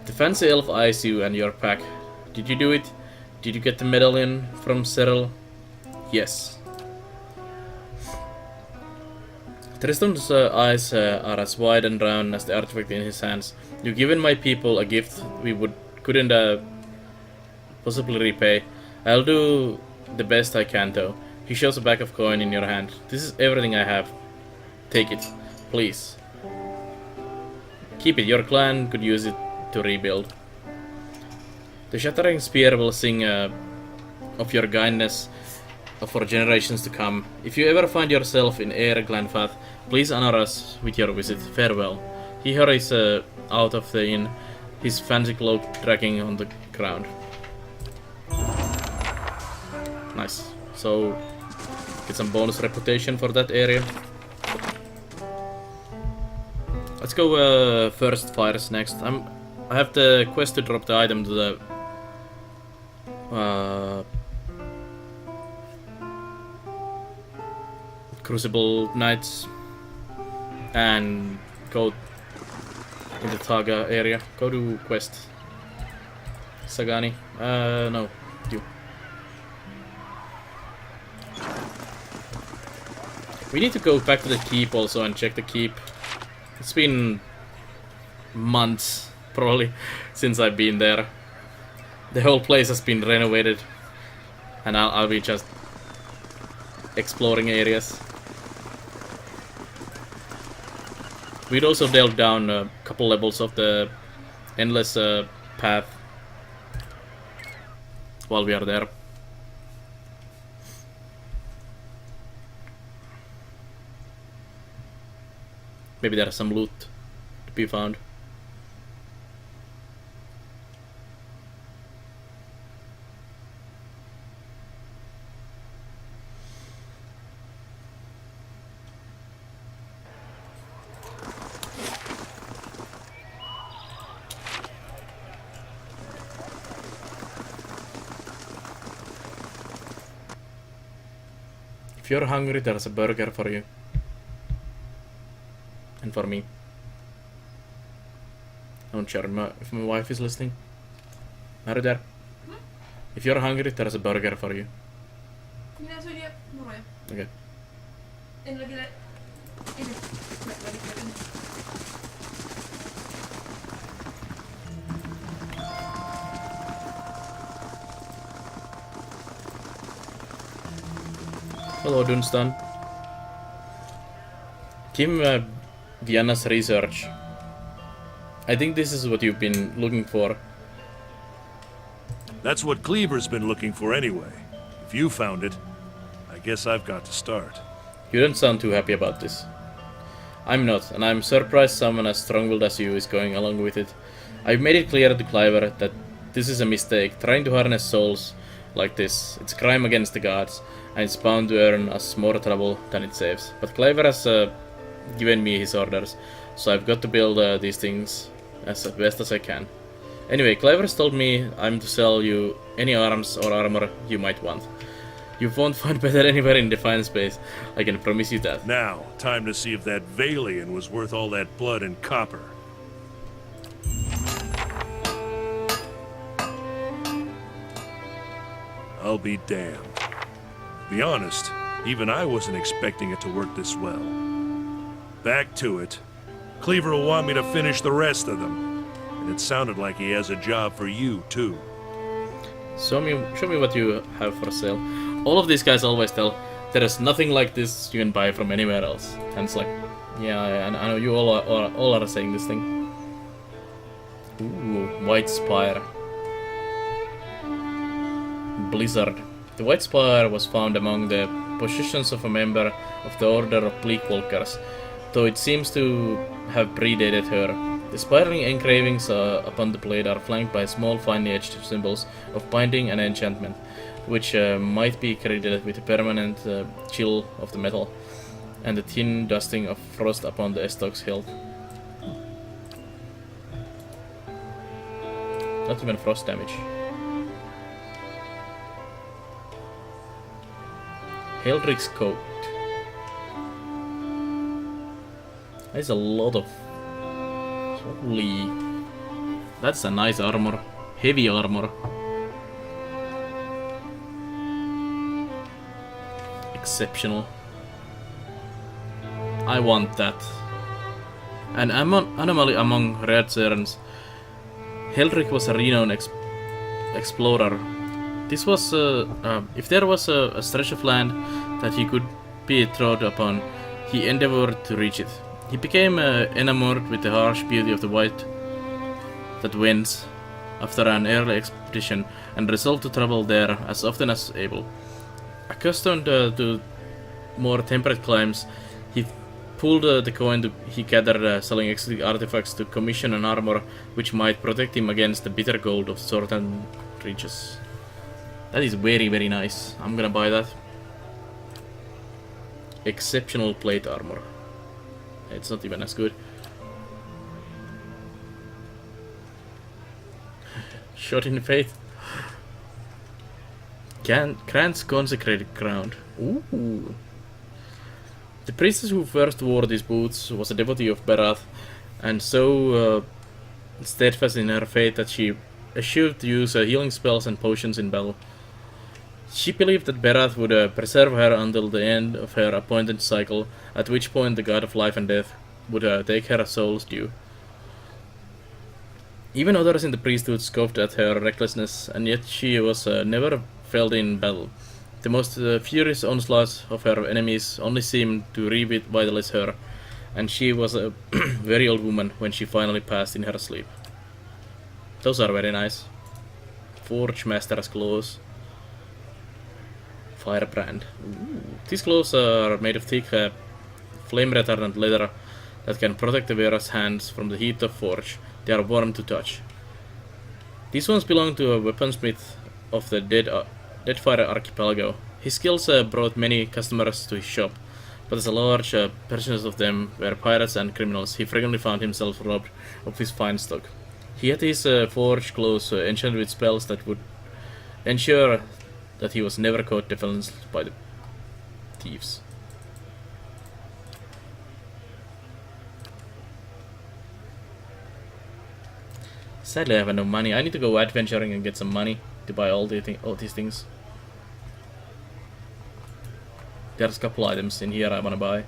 The fancy elf eyes you and your pack. Did you do it? Did you get the medallion from Cyril? Yes. Tristan's eyes are as wide and round as the artifact in his hands. You've given my people a gift we couldn't possibly repay. I'll do the best I can though. He shows a bag of coin in your hand. This is everything I have. Take it, please. Keep it, your clan could use it to rebuild. The shattering spear will sing of your kindness for generations to come. If you ever find yourself in Air Glenfath, please honor us with your visit. Farewell. He hurries out of the inn, his fancy cloak dragging on the ground. Nice. So, get some bonus reputation for that area. Let's go first fires next. I have the quest to drop the item to the Crucible Knights and go in the Taga area. Go to quest. Sagani. No. You. We need to go back to the keep also and check the keep. It's been months, probably, since I've been there. The whole place has been renovated, and I'll be just exploring areas. We'd also delved down a couple levels of the endless path while we are there. Maybe there's some loot to be found. If you're hungry, there's a burger for you. And for me. Don't share if my wife is listening. Are you there? If you're hungry, there's a burger for you. Minä söin jo muroja. Okay. En ole vielä... Hello, Dunstan. Kim Vienna's research. I think this is what you've been looking for. That's what Cleaver's been looking for anyway. If you found it, I guess I've got to start. You don't sound too happy about this. I'm not, and I'm surprised someone as strong-willed as you is going along with it. I've made it clear to Cliver that this is a mistake. Trying to harness souls like this, it's a crime against the gods, and it's bound to earn us more trouble than it saves. But Cliver has given me his orders, so I've got to build these things as best as I can. Anyway, Cliver's told me I'm to sell you any arms or armor you might want. You won't find better anywhere in Defiant Space, I can promise you that. Now, time to see if that Valian was worth all that blood and copper. I'll be damned. To be honest, even I wasn't expecting it to work this well. Back to it. Cleaver will want me to finish the rest of them. And it sounded like he has a job for you, too. Show me what you have for sale. All of these guys always tell, there is nothing like this you can buy from anywhere else. And it's like, yeah, I know you all are saying this thing. Ooh, White Spire. Blizzard. The White Spire was found among the possessions of a member of the Order of Bleakwalkers, though it seems to have predated her. The spiraling engravings upon the blade are flanked by small finely edged symbols of binding and enchantment, which might be credited with a permanent chill of the metal, and the thin dusting of frost upon the Estoc's hilt. Not even frost damage. Heldrick's coat. There's a lot of... Holy... That's a nice armor. Heavy armor. Exceptional. I want that. An anomaly among Red Serens. Heldrick was a renowned explorer. This was, if there was a stretch of land that he could be trod upon, he endeavored to reach it. He became enamored with the harsh beauty of the white that winds after an early expedition and resolved to travel there as often as able. Accustomed to more temperate climes, he pulled the coin he gathered selling exotic artifacts to commission an armor which might protect him against the bitter cold of southern reaches. That is very, very nice. I'm gonna buy that. Exceptional plate armor. It's not even as good. Shot in the face. Krant's consecrated ground. Ooh. The priestess who first wore these boots was a devotee of Berath, and so steadfast in her faith that she eschewed to use healing spells and potions in battle. She believed that Berath would preserve her until the end of her appointed cycle, at which point the god of life and death would take her soul's due. Even others in the priesthood scoffed at her recklessness, and yet she was never failed in battle. The most furious onslaughts of her enemies only seemed to revitalize her, and she was a very old woman when she finally passed in her sleep. Those are very nice. Forge Master's Claws. Firebrand. Ooh. These claws are made of thick, flame-retardant leather that can protect the wearer's hands from the heat of forge. They are warm to touch. These ones belong to a weaponsmith of the Deadfire Archipelago. His skills brought many customers to his shop, but as a large percentage of them were pirates and criminals, he frequently found himself robbed of his fine stock. He had his forged claws enchanted with spells that would ensure that he was never caught defenseless by the thieves. Sadly, I have no money. I need to go adventuring and get some money to buy all these things. There's a couple items in here I wanna buy.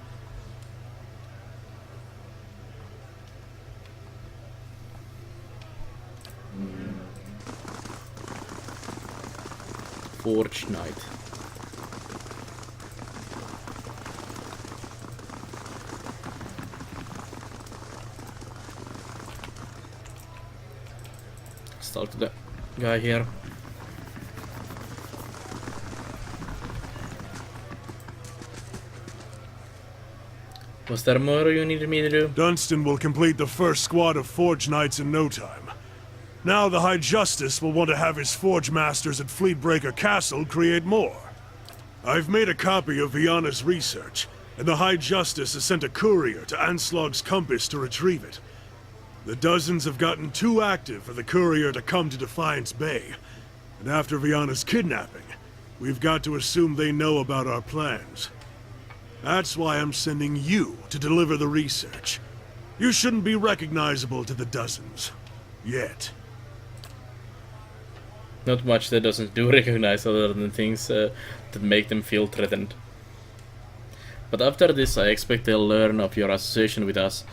Forge Knight. Let's talk to the guy here. Was there more you needed me to do? Dunstan will complete the first squad of Forge Knights in no time. Now the High Justice will want to have his Forge Masters at Fleetbreaker Castle create more. I've made a copy of Viana's research, and the High Justice has sent a courier to Anslog's Compass to retrieve it. The Dozens have gotten too active for the courier to come to Defiance Bay, and after Viana's kidnapping, we've got to assume they know about our plans. That's why I'm sending you to deliver the research. You shouldn't be recognizable to the Dozens. Yet. Not much the Dozens do recognize other than things that make them feel threatened. But after this, I expect they'll learn of your association with us,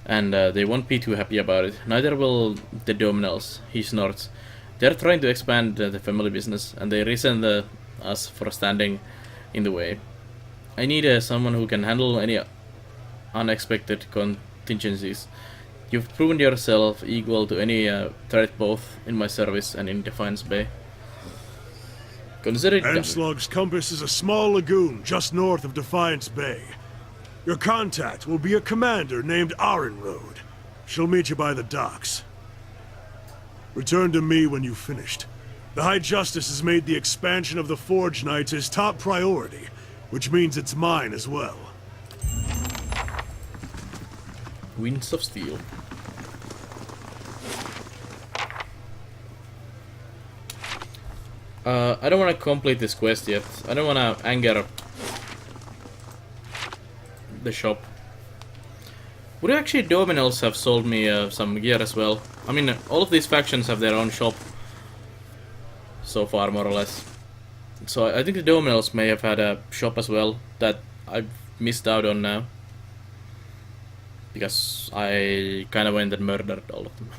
and they won't be too happy about it. Neither will the Dominals, he snorts. They're trying to expand the family business, and they resent us for standing in the way. I need someone who can handle any unexpected contingencies. You've proven yourself equal to any threat both in my service and in Defiance Bay. Consider it done. Anslog's Compass is a small lagoon just north of Defiance Bay. Your contact will be a commander named Arenroad. She'll meet you by the docks. Return to me when you've finished. The High Justice has made the expansion of the Forge Knights his top priority, which means it's mine as well. Winds of Steel. I don't want to complete this quest yet. I don't want to anger the shop. Would actually Dominals have sold me some gear as well? I mean, all of these factions have their own shop so far, more or less. So I think the Dominals may have had a shop as well that I've missed out on now. Because I kind of went and murdered all of them.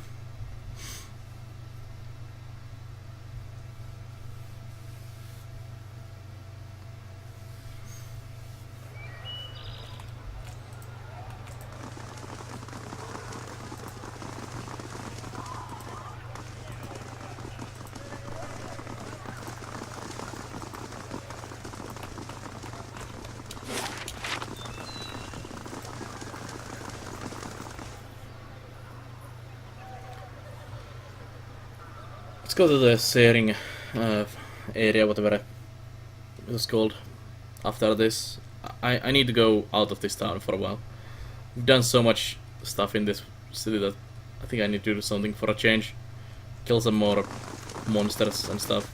Let's go to the Searing area, whatever it was called. After this, I need to go out of this town for a while. We've done so much stuff in this city that I think I need to do something for a change. Kill some more monsters and stuff.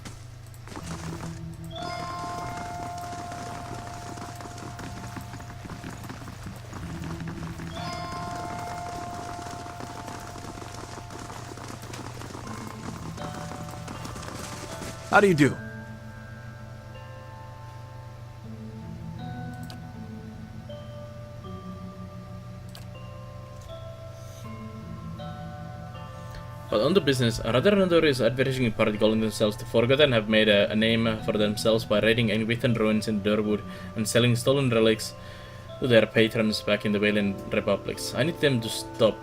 How do you do? But on the business, a rather notorious advertising party calling themselves the Forgotten have made a name for themselves by raiding Engvithon ruins in Durwood and selling stolen relics to their patrons back in the Valiant Republics. I need them to stop.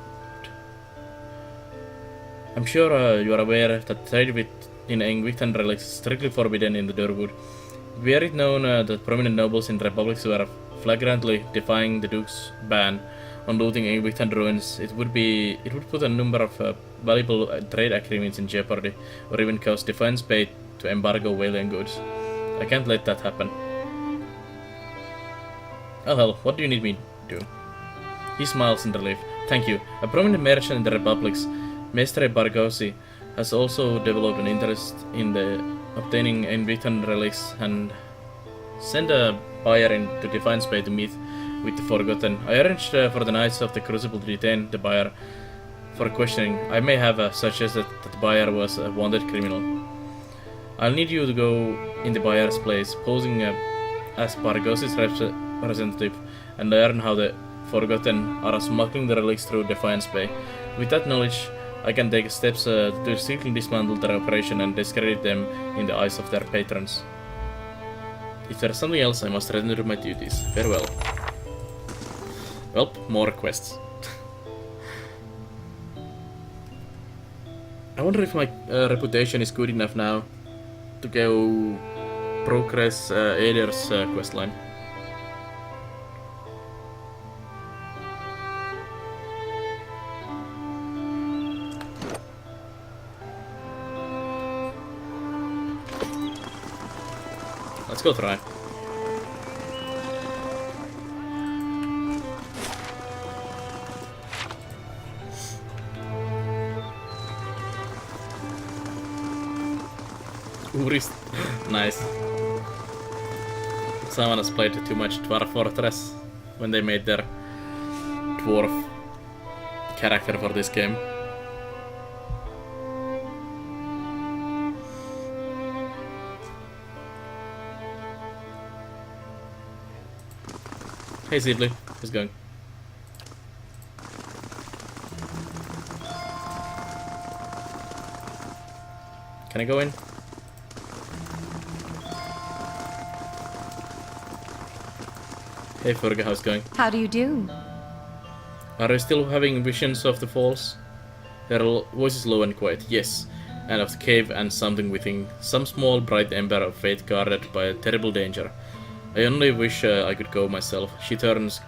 I'm sure you are aware that trade in Engvithon relics is strictly forbidden in the Durwood. Were it known that prominent nobles in the Republics were flagrantly defying the Duke's ban on looting Engvithon ruins, it would put a number of valuable trade agreements in jeopardy, or even cause Defiance Bay to embargo Valiant goods. I can't let that happen. Oh hell, what do you need me to do? He smiles in relief. Thank you. A prominent merchant in the Republics, Mestre Bargosi, has also developed an interest in obtaining Engvithon relics and sent a buyer into Defiance Bay to meet with the Forgotten. I arranged for the Knights of the Crucible to detain the buyer for questioning. I may have suggested that the buyer was a wanted criminal. I'll need you to go in the buyer's place, posing as Bargosi's representative, and learn how the Forgotten are smuggling the relics through Defiance Bay. With that knowledge, I can take steps to strictly dismantle their operation and discredit them in the eyes of their patrons. If there's something else, I must return to my duties. Farewell. Well, more quests. I wonder if my reputation is good enough now to go progress Ader's questline. Let's go try. Urist. Nice. Someone has played too much Dwarf Fortress when they made their dwarf character for this game. Hey Sibley, how's it going? Can I go in? Hey Ferga, how's it going? How do you do? Are you still having visions of the falls? Her voice is low and quiet. Yes, and of the cave and something within. Some small bright ember of fate guarded by a terrible danger. I only wish I could go myself. She turns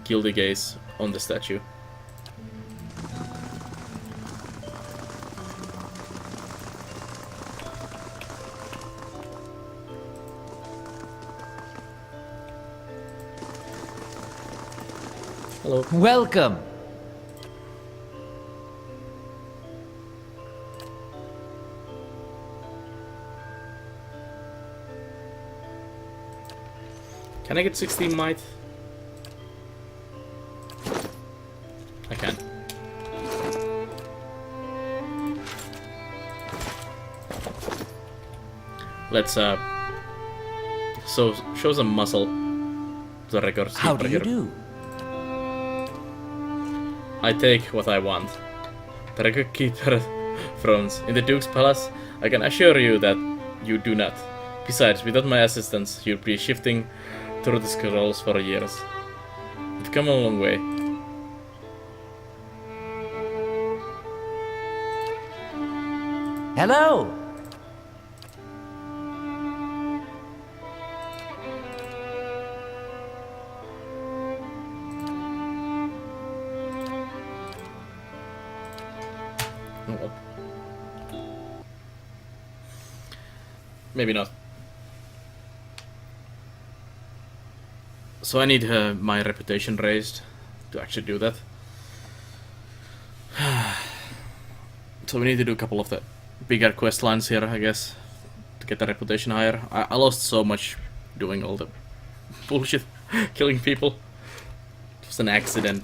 guilty gaze on the statue. Hello. Welcome. Can I get 16 might? I can. Let's show some muscle. The records. How do you do? I take what I want. The record keeper frowns. In the Duke's palace, I can assure you that you do not. Besides, without my assistance, you'd be shifting through the scrolls for years. You've come a long way. Hello. Oh well. Maybe not. So I need my reputation raised to actually do that. So we need to do a couple of the bigger quest lines here, I guess, to get the reputation higher. I lost so much doing all the bullshit, killing people. It was an accident.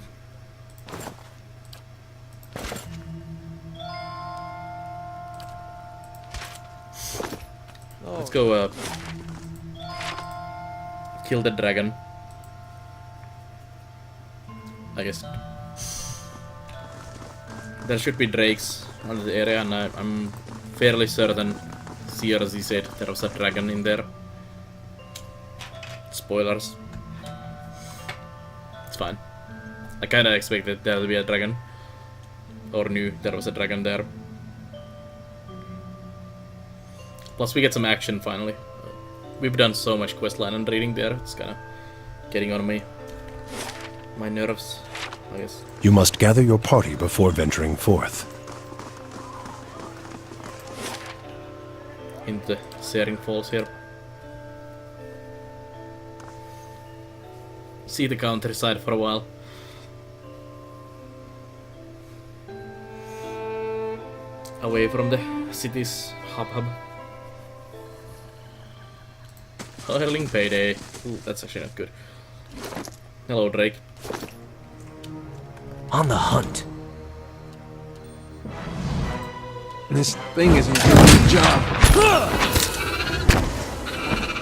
Let's go kill the dragon, I guess. There should be drakes on the area, and I'm fairly certain CRZ said there was a dragon in there. Spoilers. It's fine. I kinda expected there to be a dragon. Or knew there was a dragon there. Plus we get some action finally. We've done so much questline and reading there, it's kinda getting on me. My nerves, I guess. You must gather your party before venturing forth. Into the Searing Falls here. See the countryside for a while. Away from the city's hub. Oh, Herling Payday. Ooh, that's actually not good. Hello, Drake. On the hunt. This thing isn't doing the job.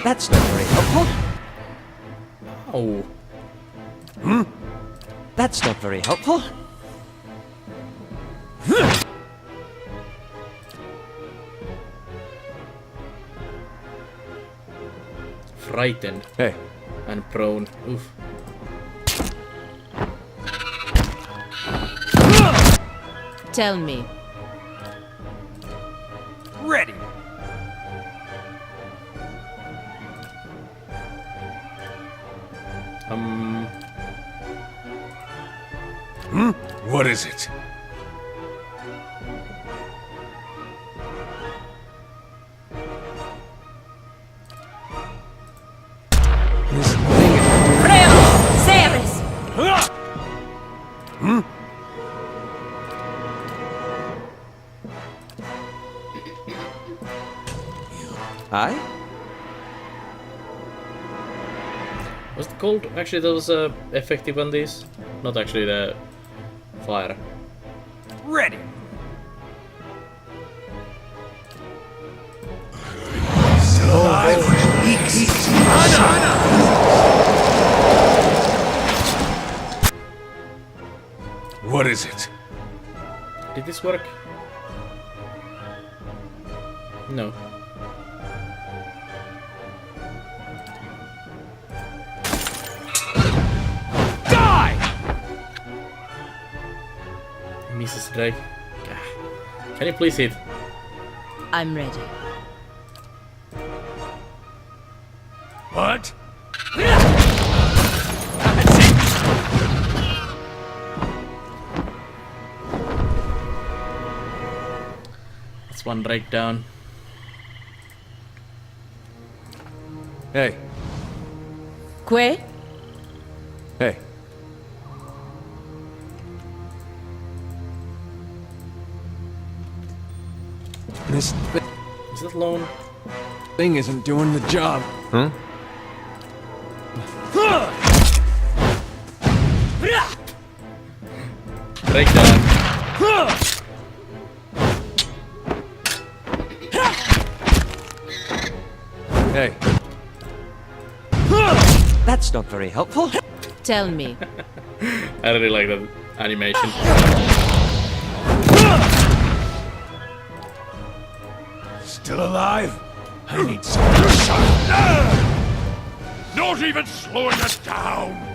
That's not very helpful. Oh. That's not very helpful. Frightened. Hey. And prone. Oof. Tell me. Ready. What is it? This thing is... Ceres! Aye? Was the cold actually that was effective on these? Not actually the fire. Ready. What is it? Did this work? No. Mrs. Drake. Can you please hit? I'm ready. What? That's one Drake down. Hey. Que? Hey. This Is that lone? thing isn't doing the job. Huh? Breakdown. Hey, That's not very helpful. Tell me, I really like that animation. Still alive? I need someone to shut. Not even slowing us down.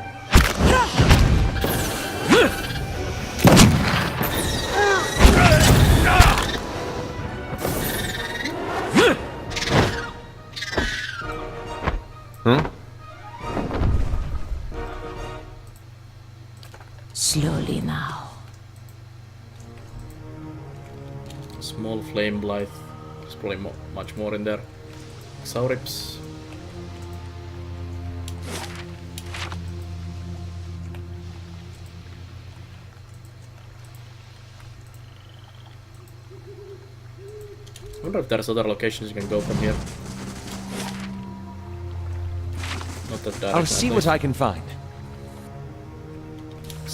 slowly now. Small flame blight. There's probably much more in there. Saurips. I wonder if there's other locations you can go from here. Not that direct. I'll see what I can find.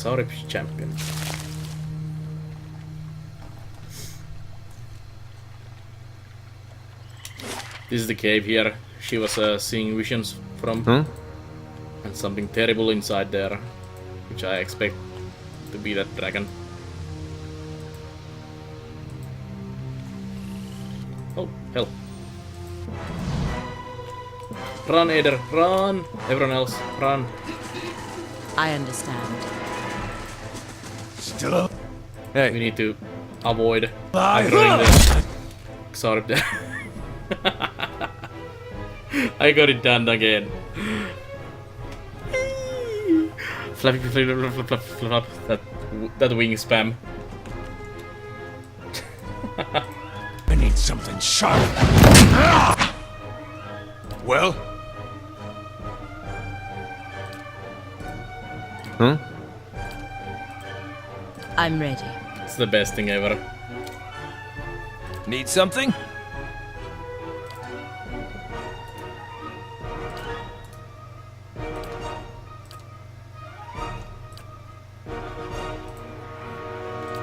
Saurips champion. This is the cave here. She was seeing visions from, and something terrible inside there, which I expect to be that dragon. Oh, hell. Run, Eder, run! Everyone else, run. I understand. Still Hey, We need to avoid alive? aggroing the Saurip there. I got it done again. Flappy, flap, flap, flap, flap, that wing spam. I need something sharp. Well? I'm ready. It's the best thing ever. Need something?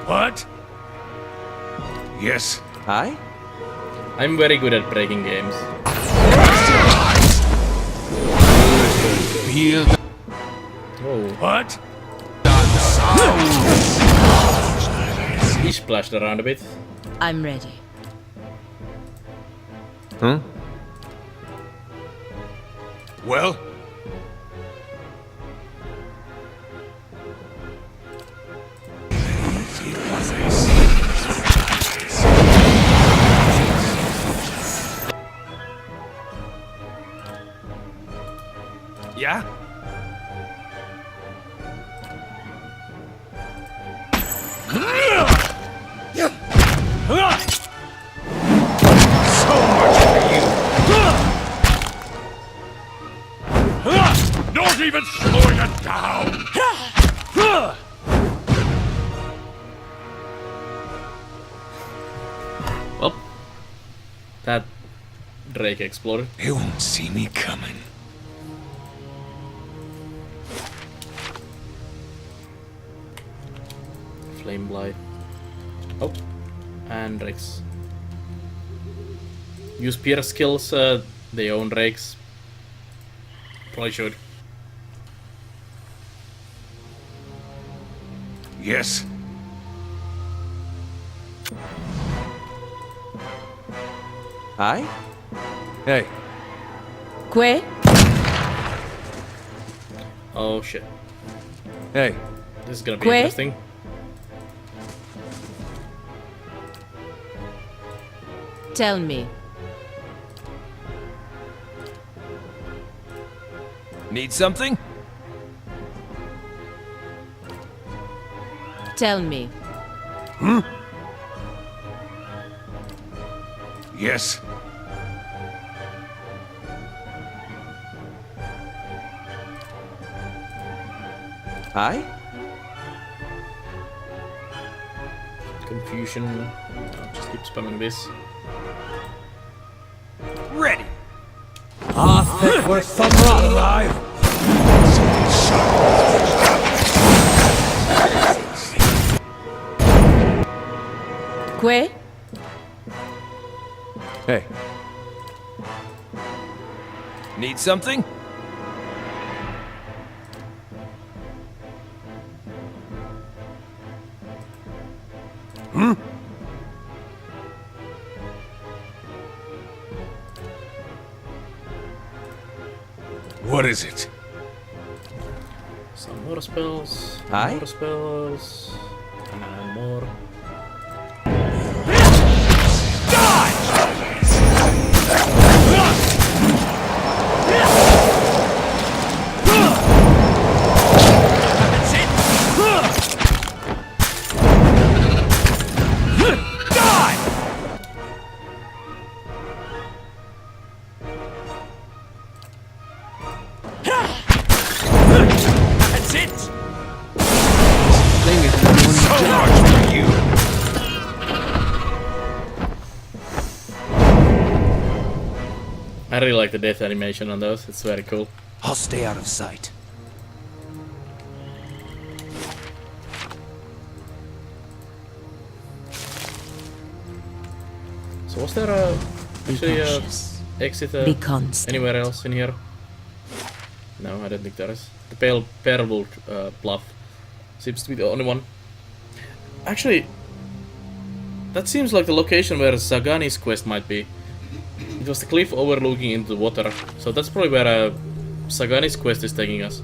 What? Yes. Aye? I'm very good at breaking games. Feel Whoa. what? He splashed around a bit. I'm ready. Well? Yeah? So much for you! Not even slowing it down! Well, that Drake exploded. They won't see me coming. Flame blight. Oh, and Rex. Use peer skills. They own Rex. Probably should. Yes. Aye? hey, Que? Oh shit. hey. This is gonna be Que? interesting. Tell me. Need something? Tell me. Yes. Aye? Confusion. I'll just keep spamming this. Ready. We're somewhere alive. Que? Hey, Need something? what is it? Some more spells. Aye? More spells. And more. That's it! Thing is doing So much for you! I really like the death animation on those. It's very cool. I'll stay out of sight. So was there actually a exit Be constant. anywhere else in here? No, I don't think there is. The Pale Bluff seems to be the only one. Actually, that seems like the location where Zagani's quest might be. It was the cliff overlooking into the water, so that's probably where Zagani's quest is taking us.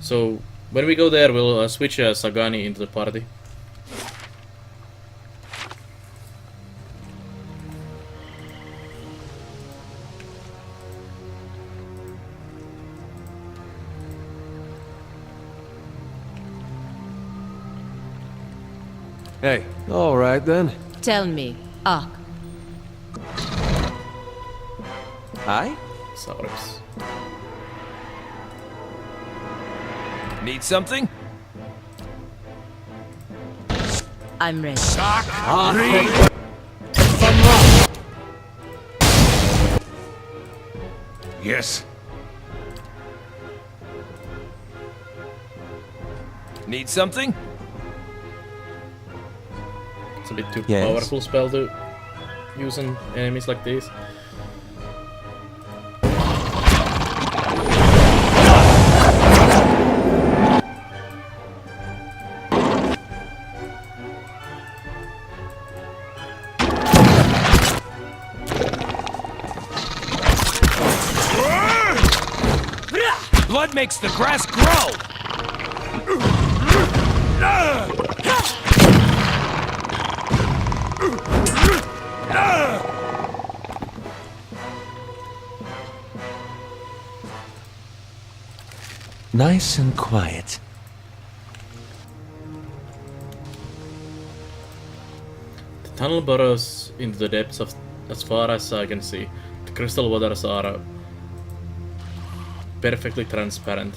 So when we go there, we'll switch Zagani into the party. Hey, all right then. Tell me, Ak, Aye? Saurus. Need something? I'm ready. Yes. Need something? It's a bit too Yes. powerful spell to use on enemies like these. Blood makes the grass grow! Nice and quiet. The tunnel burrows into the depths of, as far as I can see. The crystal waters are perfectly transparent.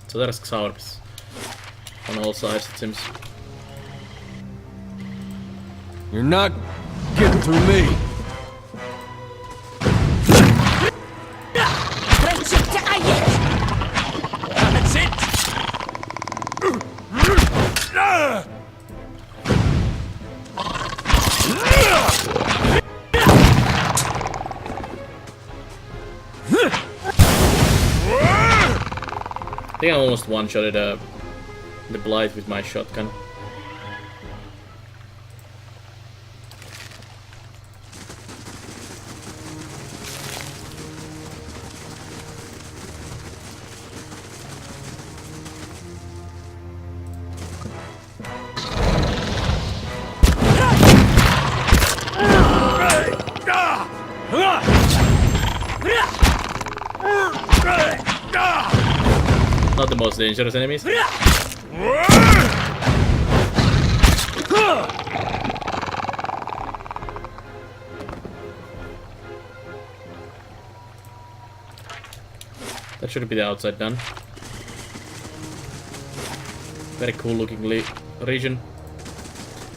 So there's Xaurus on all sides, it seems. You're not getting through me. That's it! I think I almost one-shotted the Blight with my shotgun. Not the most dangerous enemies. That should be the outside done. Very cool looking region.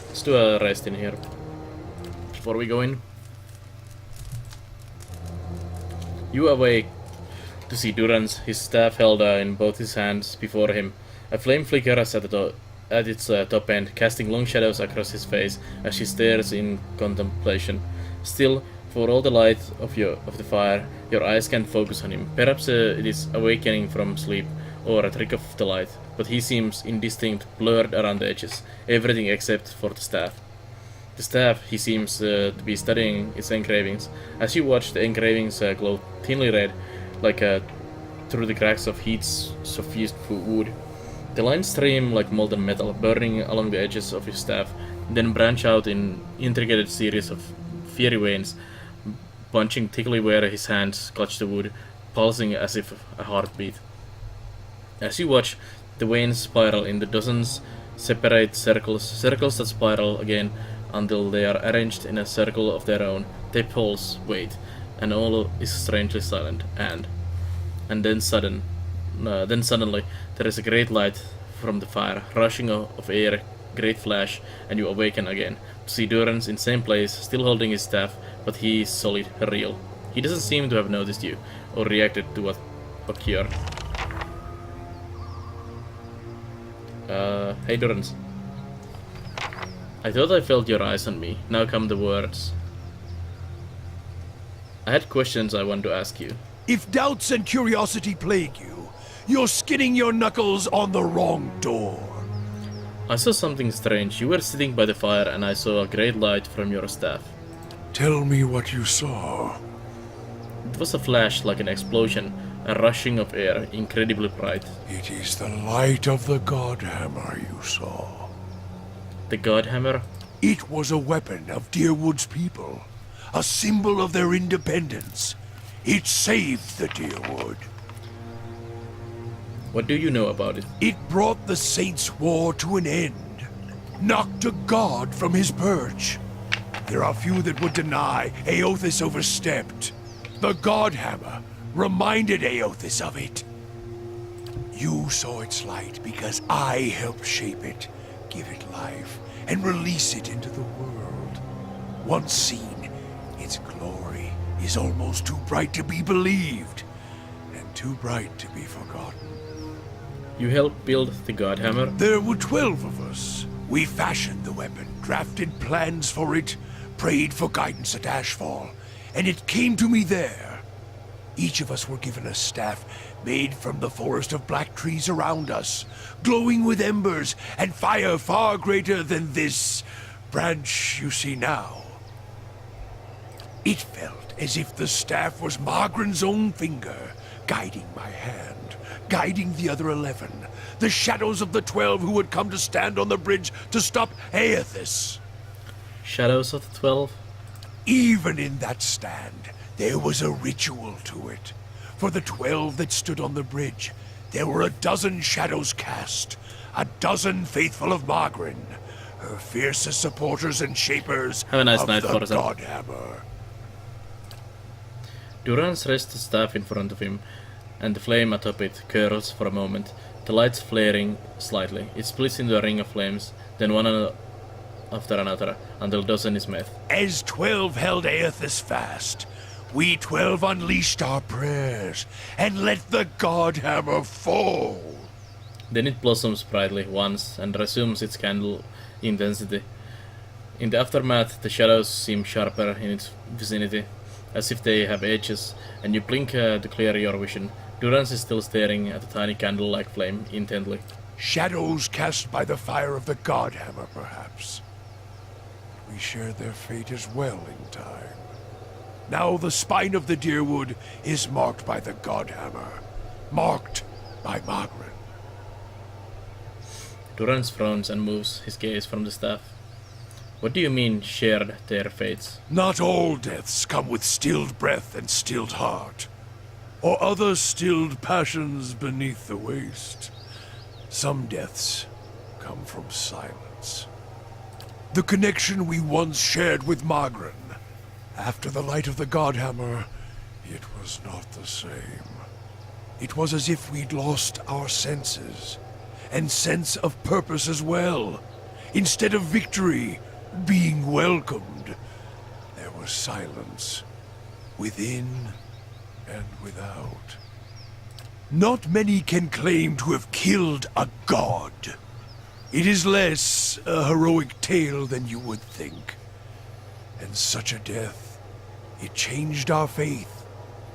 Let's do a rest in here before we go in. You awake. to see Durance, his staff held in both his hands before him. A flame flickers at its top end, casting long shadows across his face as he stares in contemplation. Still, for all the light of the fire, your eyes can't focus on him. Perhaps it is awakening from sleep, or a trick of the light, but he seems indistinct, blurred around the edges, everything except for the staff. The staff, he seems to be studying its engravings. As you watch, the engravings glow thinly red, like through the cracks of heats suffused wood. The lines stream like molten metal, burning along the edges of his staff, then branch out in intricate series of fiery veins, punching thickly where his hands clutch the wood, pulsing as if a heartbeat. As you watch, the veins spiral into dozens separate circles that spiral again until they are arranged in a circle of their own. They pulse, wait, and all is strangely silent. And then suddenly, there is a great light from the fire, rushing of air, great flash, and you awaken again to see Durance in same place, still holding his staff, but he is solid, real. He doesn't seem to have noticed you or reacted to what occurred. Hey Durance. I thought I felt your eyes on me. Now come the words. I had questions I want to ask you. If doubts and curiosity plague you, you're skinning your knuckles on the wrong door. I saw something strange. You were sitting by the fire and I saw a great light from your staff. Tell me what you saw. It was a flash like an explosion, a rushing of air, incredibly bright. It is the light of the Godhammer you saw. The Godhammer? It was a weapon of Deerwood's people, a symbol of their independence. It saved the Deerwood. What do you know about it? It brought the Saints' War to an end, knocked a god from his perch. There are few that would deny Eothas overstepped. The Godhammer reminded Eothas of it. You saw its light because I helped shape it, give it life, and release it into the world. Once seen, its glory is almost too bright to be believed, and too bright to be forgotten. You helped build the Godhammer? There were 12 of us. We fashioned the weapon, drafted plans for it, prayed for guidance at Ashfall, and it came to me there. Each of us were given a staff made from the forest of black trees around us, glowing with embers and fire far greater than this branch you see now. It felt as if the staff was Margaren's own finger, guiding my hand, guiding the other 11, the shadows of the 12 who had come to stand on the bridge to stop Eothas. Shadows of the 12? Even in that stand, there was a ritual to it. For the 12 that stood on the bridge, there were a dozen shadows cast, a dozen faithful of Margren, her fiercest supporters and shapers Have a nice of night, the Forza. Godhammer. Durance rests the staff in front of him, and the flame atop it curls for a moment, the lights flaring slightly. It splits into a ring of flames, then one after another, until dozen is met. As 12 held Eothas fast, we 12 unleashed our prayers and let the Godhammer fall. Then it blossoms brightly once and resumes its candle intensity. In the aftermath, the shadows seem sharper in its vicinity, as if they have edges, and you blink to clear your vision. Durance is still staring at the tiny candle-like flame intently. Shadows cast by the fire of the Godhammer, perhaps. We shared their fate as well in time. Now the spine of the Deerwood is marked by the Godhammer, marked by Margaret. Durance frowns and moves his gaze from the staff. What do you mean, shared their fates? Not all deaths come with stilled breath and stilled heart, or other stilled passions beneath the waste. Some deaths come from silence. The connection we once shared with Margren. After the light of the Godhammer, it was not the same. It was as if we'd lost our senses, and sense of purpose as well. Instead of victory, being welcomed, there was silence, within and without. Not many can claim to have killed a god. It is less a heroic tale than you would think. And such a death, it changed our faith.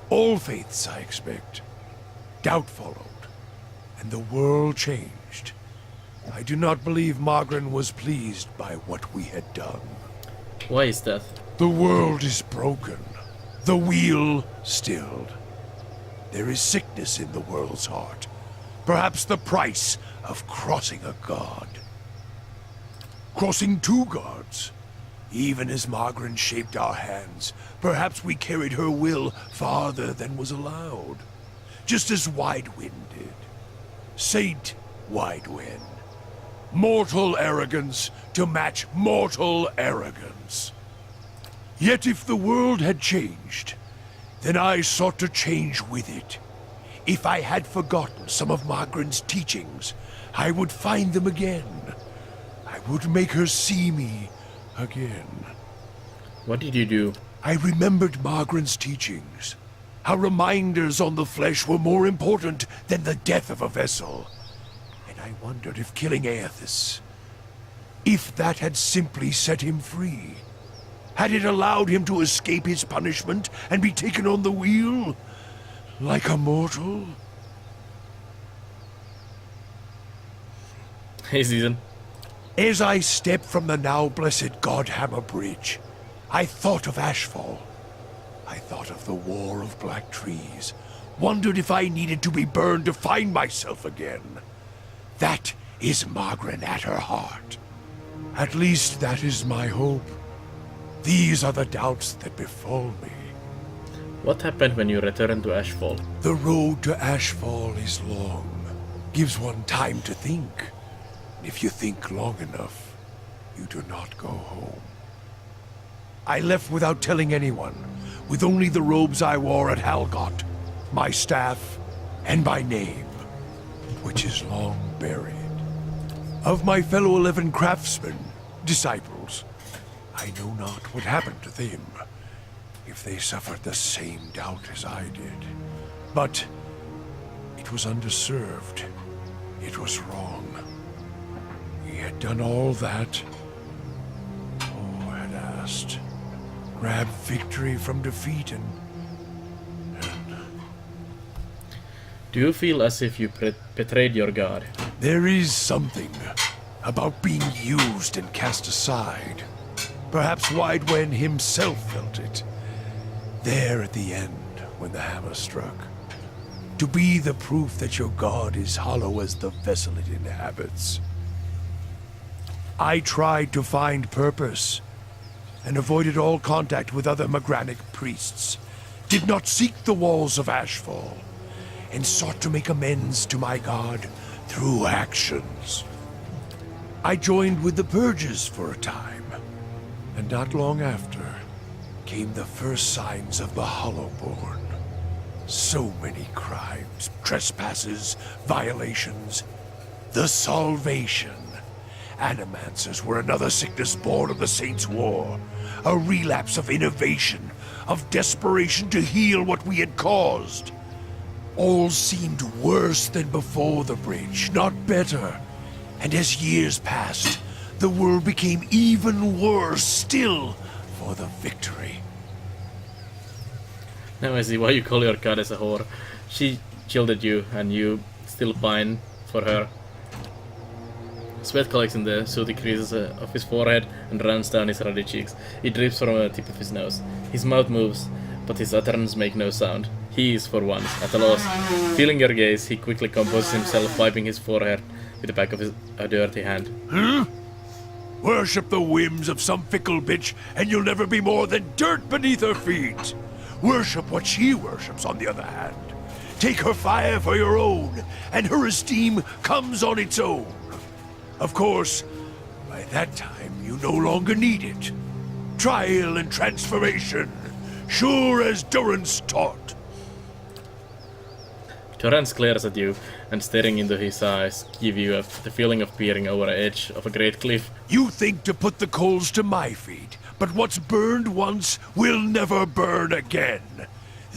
All faiths, I expect. Doubt followed, and the world changed. I do not believe Margaret was pleased by what we had done. Why is that? The world is broken. The wheel stilled. There is sickness in the world's heart. Perhaps the price of crossing a god. Crossing two gods. Even as Margaret shaped our hands, perhaps we carried her will farther than was allowed. Just as Widewind did. Saint Widewind. Mortal arrogance to match mortal arrogance. Yet if the world had changed, then I sought to change with it. If I had forgotten some of Margaret's teachings, I would find them again. I would make her see me again. What did you do? I remembered Margaret's teachings. How reminders on the flesh were more important than the death of a vessel. And I wondered if killing Aethys, if that had simply set him free. Had it allowed him to escape his punishment and be taken on the wheel? Like a mortal? Hey, Season. As I stepped from the now blessed Godhammer Bridge, I thought of Ashfall. I thought of the War of Black Trees. Wondered if I needed to be burned to find myself again. That is Margaret at her heart. At least that is my hope. These are the doubts that befall me. What happened when you returned to Ashfall? The road to Ashfall is long. Gives one time to think. If you think long enough, you do not go home. I left without telling anyone, with only the robes I wore at Halgot, my staff, and my name, which is long buried. Of my fellow 11 craftsmen, disciples, I know not what happened to them, if they suffered the same doubt as I did. But it was underserved. It was wrong. He had done all that, had asked. Grab victory from defeat and... Do you feel as if you betrayed your god? There is something about being used and cast aside. Perhaps Widewen himself felt it. There at the end, when the hammer struck. To be the proof that your god is hollow as the vessel it inhabits. I tried to find purpose, and avoided all contact with other Magranic priests. Did not seek the walls of Ashfall, and sought to make amends to my god through actions. I joined with the Purges for a time, and not long after came the first signs of the Hollowborn. So many crimes, trespasses, violations. The Salvation. Animancers were another sickness born of the Saints' War. A relapse of innovation, of desperation to heal what we had caused. All seemed worse than before the bridge, not better. And as years passed, the world became even worse still for the victory. Now I see why you call your goddess a whore. She shielded you, and you still pine for her. Sweat collects in the sooty creases of his forehead and runs down his ruddy cheeks. It drips from the tip of his nose. His mouth moves, but his utterance make no sound. He is, for once, at a loss. Feeling your gaze, he quickly composes himself, wiping his forehead with the back of a dirty hand. Huh? Worship the whims of some fickle bitch, and you'll never be more than dirt beneath her feet. Worship what she worships, on the other hand. Take her fire for your own, and her esteem comes on its own. Of course, by that time, you no longer need it. Trial and transformation, sure as Durance taught. Durance glares at you, and staring into his eyes give you the feeling of peering over the edge of a great cliff. You think to put the coals to my feet, but what's burned once will never burn again.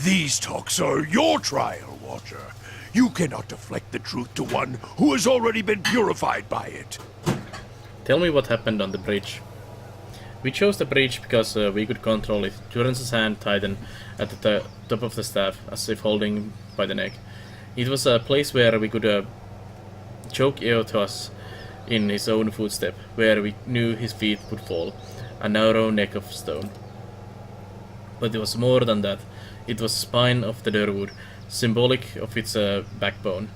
These talks are your trial, Watcher. You cannot deflect the truth to one who has already been purified by it. Tell me what happened on the bridge. We chose the bridge because we could control it. Durrance's hand tightened at the top of the staff, as if holding by the neck. It was a place where we could choke Eothas in his own footstep, where we knew his feet would fall, a narrow neck of stone. But it was more than that. It was the spine of the Durwood, symbolic of its backbone.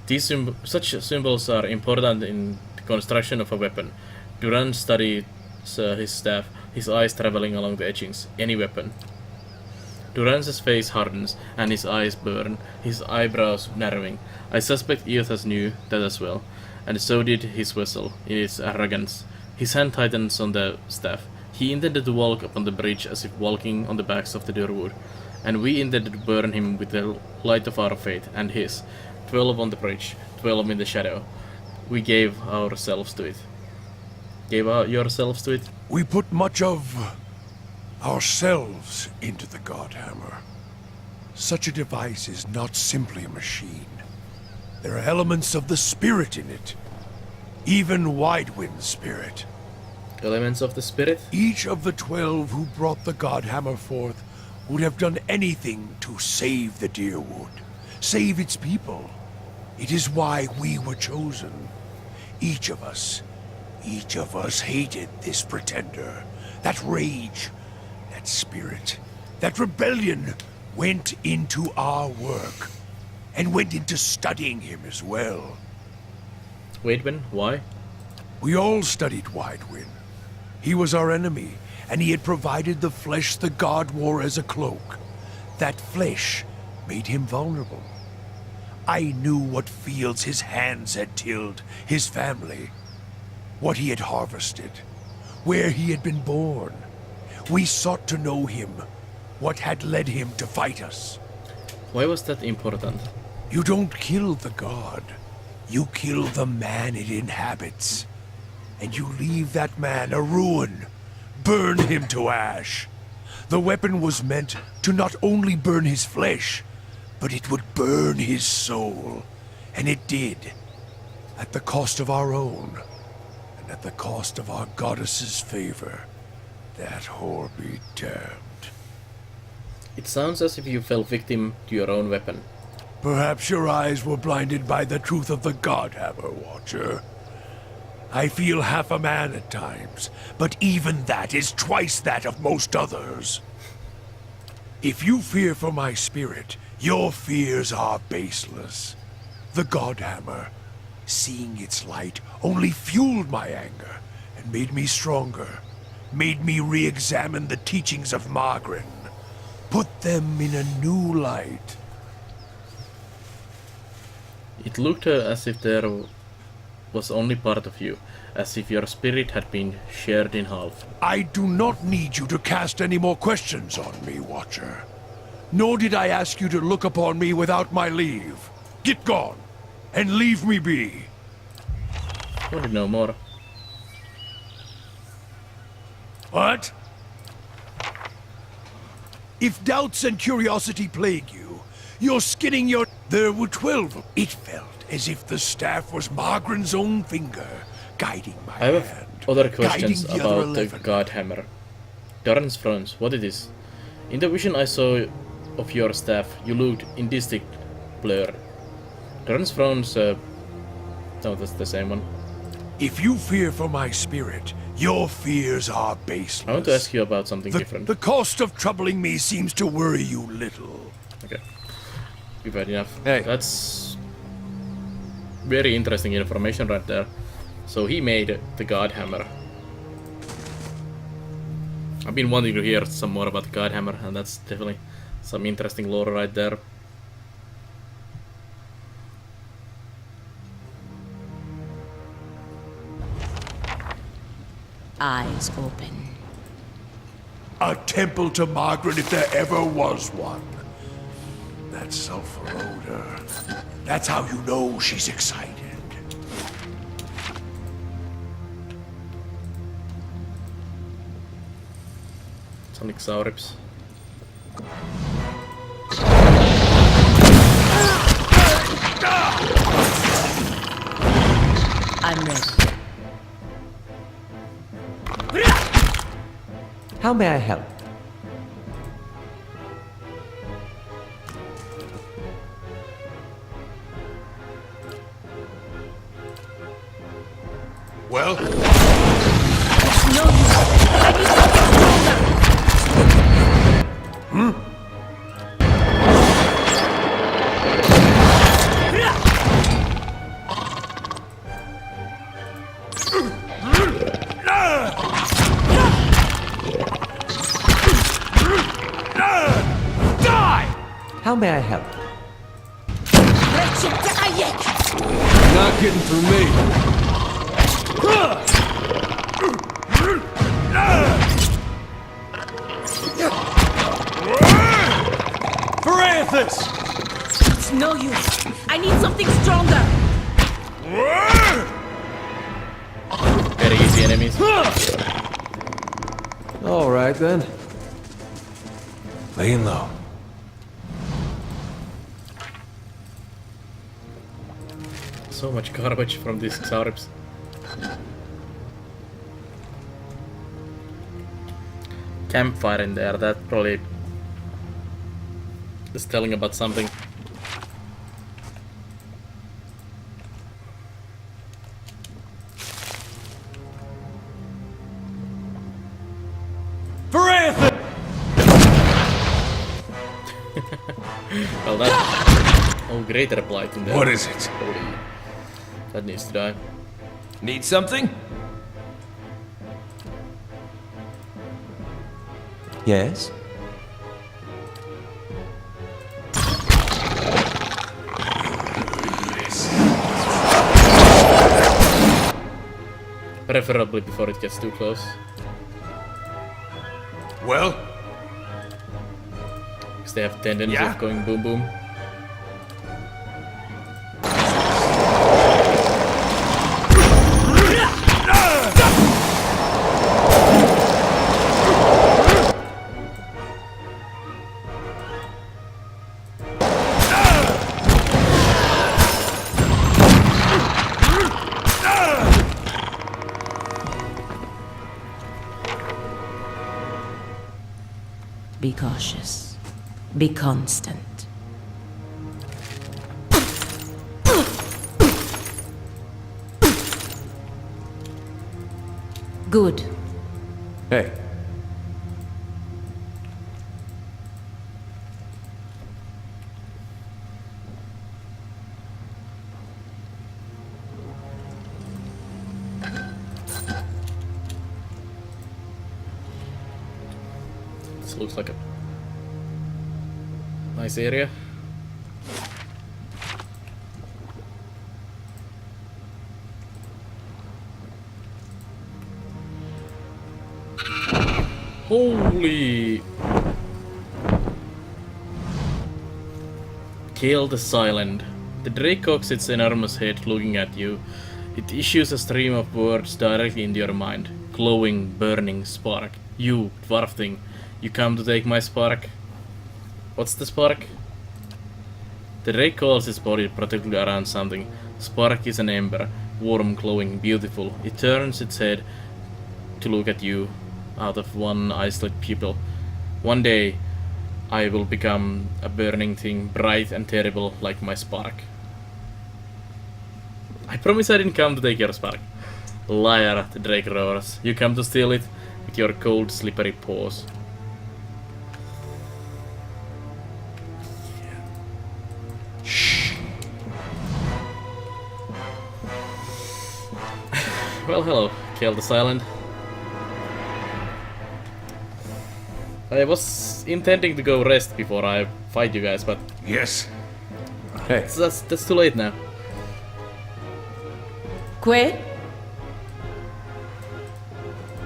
Such symbols are important in the construction of a weapon. Durrance studied his staff, his eyes traveling along the edgings. Any weapon. Durrance's face hardens, and his eyes burn, his eyebrows narrowing. I suspect Eothas knew that as well, and so did his vessel, in its arrogance. His hand tightens on the staff. He intended to walk upon the bridge as if walking on the backs of the Durwood, and we intended to burn him with the light of our faith and his. 12 on the bridge, 12 in the shadow. We gave ourselves to it. Gave yourselves to it? We put much of ourselves into the Godhammer. Such a device is not simply a machine. There are elements of the spirit in it. Even Widewind's spirit. Elements of the spirit? Each of the 12 who brought the Godhammer forth would have done anything to save the Deerwood, save its people. It is why we were chosen. Each of us hated this pretender. That rage, that spirit, that rebellion went into our work, and went into studying him as well. Widewin, why? We all studied Widewind. He was our enemy, and he had provided the flesh the god wore as a cloak. That flesh made him vulnerable. I knew what fields his hands had tilled, his family, what he had harvested, where he had been born. We sought to know him, what had led him to fight us. Why was that important? You don't kill the god. You kill the man it inhabits. And you leave that man a ruin. Burn him to ash. The weapon was meant to not only burn his flesh, but it would burn his soul. And it did. At the cost of our own. And at the cost of our goddess's favor. That whore be damned. It sounds as if you fell victim to your own weapon. Perhaps your eyes were blinded by the truth of the Godhammer, Watcher. I feel half a man at times, but even that is twice that of most others. If you fear for my spirit, your fears are baseless. The Godhammer, seeing its light, only fueled my anger and made me stronger, made me re-examine the teachings of Margren, put them in a new light. It looked as if there was only part of you, as if your spirit had been shared in half. I do not need you to cast any more questions on me, Watcher. Nor did I ask you to look upon me without my leave. Get gone, and leave me be. I want to know more. What? If doubts and curiosity plague you, you're skinning your... There were 12. It felt as if the staff was Margren's own finger, guiding my I have hand, other questions guiding the other about the 11. Godhammer. Durrance frowns. What it is? In the vision I saw of your staff, you looked indistinct, blurred. Durrance frowns. No, that's the same one. If you fear for my spirit, your fears are baseless. I want to ask you about something different. The cost of troubling me seems to worry you little. Okay. You've had enough. Hey. That's very interesting information right there. So he made the Godhammer. I've been wanting to hear some more about the Godhammer, and that's definitely some interesting lore right there. Eyes open. A temple to Margaret if there ever was one. That sulfur odor. That's how you know she's excited. Sonic Saurips. I'm ready. How may I help? Well? No use. I need something stronger. How may I help? Not getting through me. Varanthus! It's no use. I need something stronger. Very easy enemies. All right then. Laying low. So much garbage from these Xaurips. Campfire in there, that probably is telling about something. Varanthus! Well, that. Oh, greater blight in there. What is it? Holy. That needs to die. Need something? Yes? Preferably before it gets too close. Well? Because they have tendency Yeah? of going boom boom. Be cautious. Be constant. Good. Hey, This looks like a nice area. Holy! Kill the Silent. The Drake cocks its enormous head looking at you. It issues a stream of words directly into your mind. Glowing, burning spark. You, dwarf thing. You come to take my spark? What's the spark? The Drake calls its body protectively around something. Spark is an ember. Warm, glowing, beautiful. It turns its head to look at you out of one eye-slit pupil. One day, I will become a burning thing, bright and terrible like my spark. I promise I didn't come to take your spark. Liar, the Drake roars. You come to steal it with your cold, slippery paws. Well, hello, Kill the Silent. I was intending to go rest before I fight you guys, but Yes. hey, that's too late now. Que?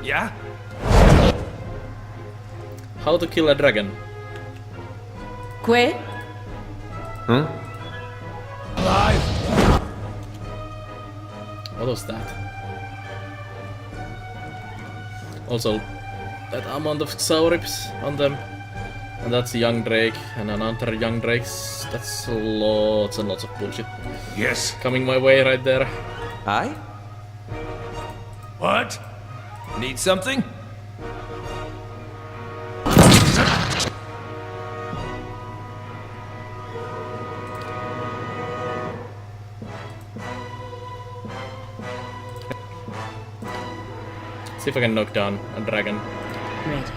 Yeah? How to kill a dragon? Que? Alive? What was that? Also, that amount of Xaurips on them. And that's a young Drake, and another young Drakes. That's lots and lots of bullshit Yes. coming my way right there. Aye? What? Need something? See if I can knock down a dragon. Ready.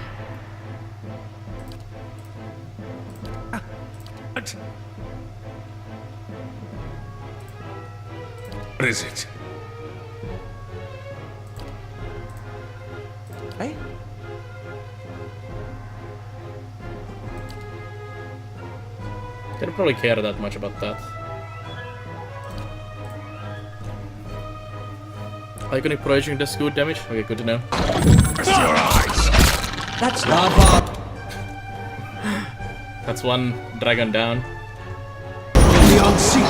What? What is it? Hey? They don't probably care that much about that. Iconic projecting does good damage? Okay, good to know. That's lava! That's one dragon down. Beyond seek.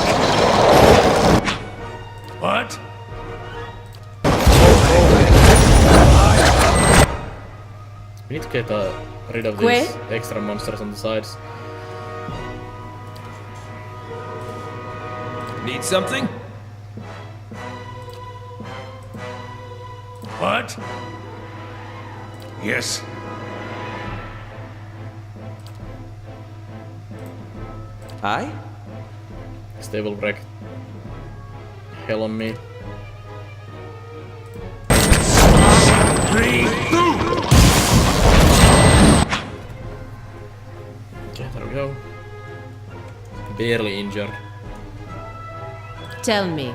What? We need to get rid of Gue? these extra monsters on the sides. Need something? What? Yes. Aye? They will wreck hell on me. Okay, there we go. Barely injured. Tell me,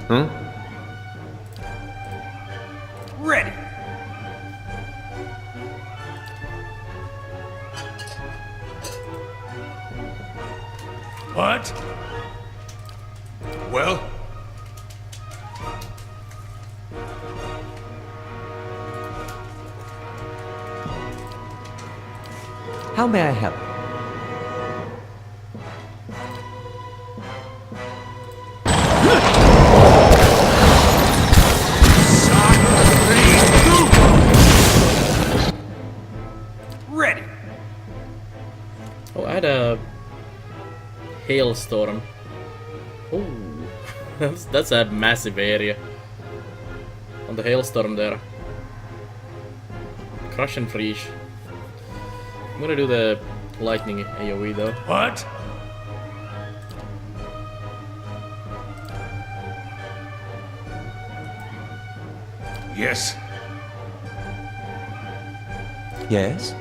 Huh? Ready! What? Well? How may I help? Ready! Oh, I had a hailstorm. Oh, that's a massive area. On the hailstorm there. Crush and freeze. I'm gonna do the lightning AoE though. What? Yes. Yes?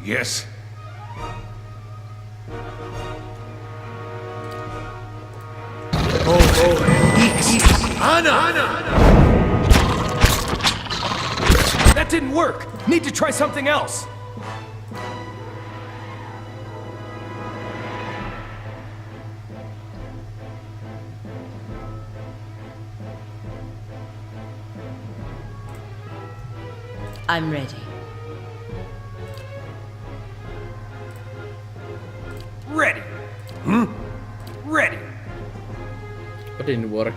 Yes. That didn't work! Need to try something else! I'm ready. Ready! Ready! That didn't work.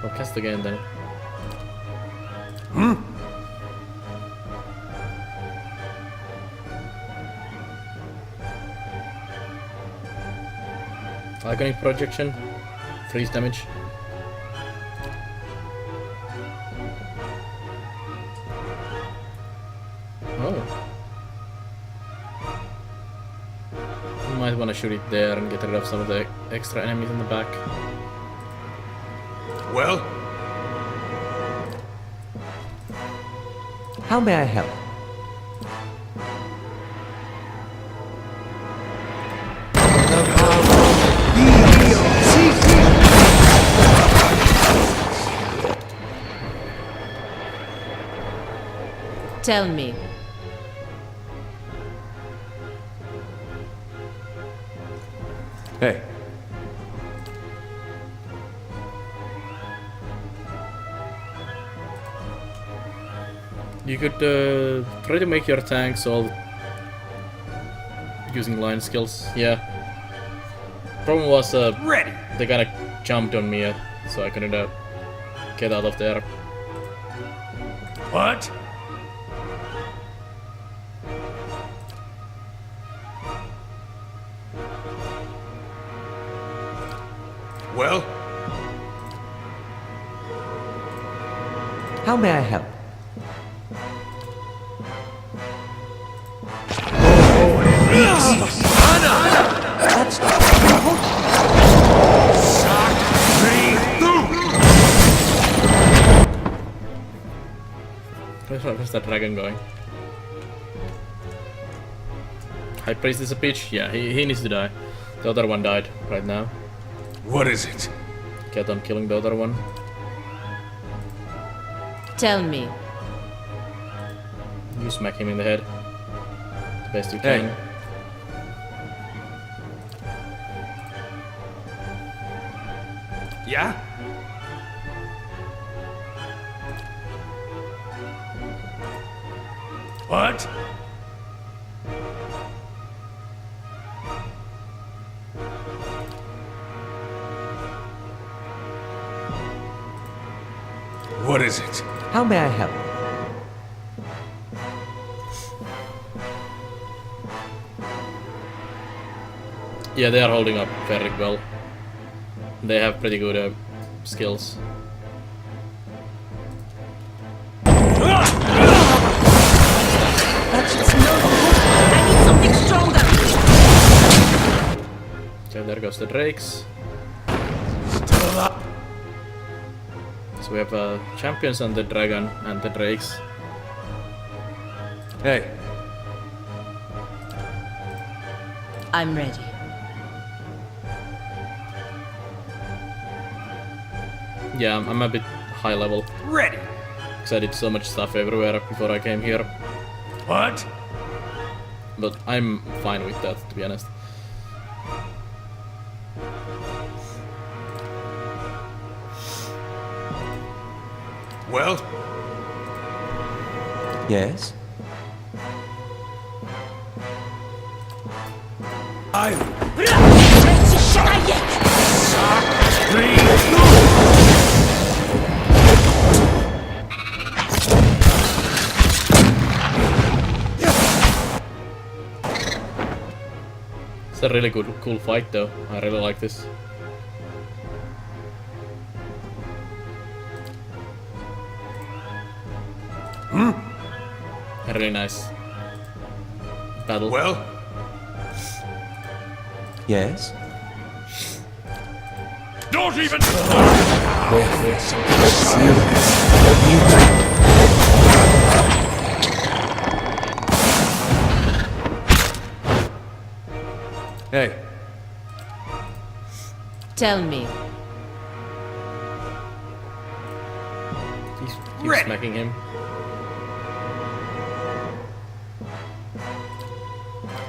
I'll cast again then. Iconic projection. Freeze damage. Oh. You might want to shoot it there and get rid of some of the extra enemies in the back. Well? How may I help? Tell me, Hey, you could try to make your tanks all using line skills. Yeah. Problem was Ready! they kinda jumped on me, so I couldn't get out of there. What? Well? How may I help? Where's that dragon going? High Priest is a bitch? Yeah, he needs to die. The other one died right now. What is it? Get on killing the other one. Tell me. You smack him in the head. The best you Hey. can. Yeah? What? What is it? How may I help? Yeah, they are holding up very well. They have pretty good skills. I need something stronger. Okay, there goes the drakes. So we have champions and the dragon and the drakes. Hey, I'm ready. Yeah, I'm a bit high level. Ready. Because I did so much stuff everywhere before I came here. What? But I'm fine with that, to be honest. Well? Yes? It's a really cool fight though. I really like this. A really nice battle. Well? Yes? Don't even... hey, Tell me. Keep smacking him.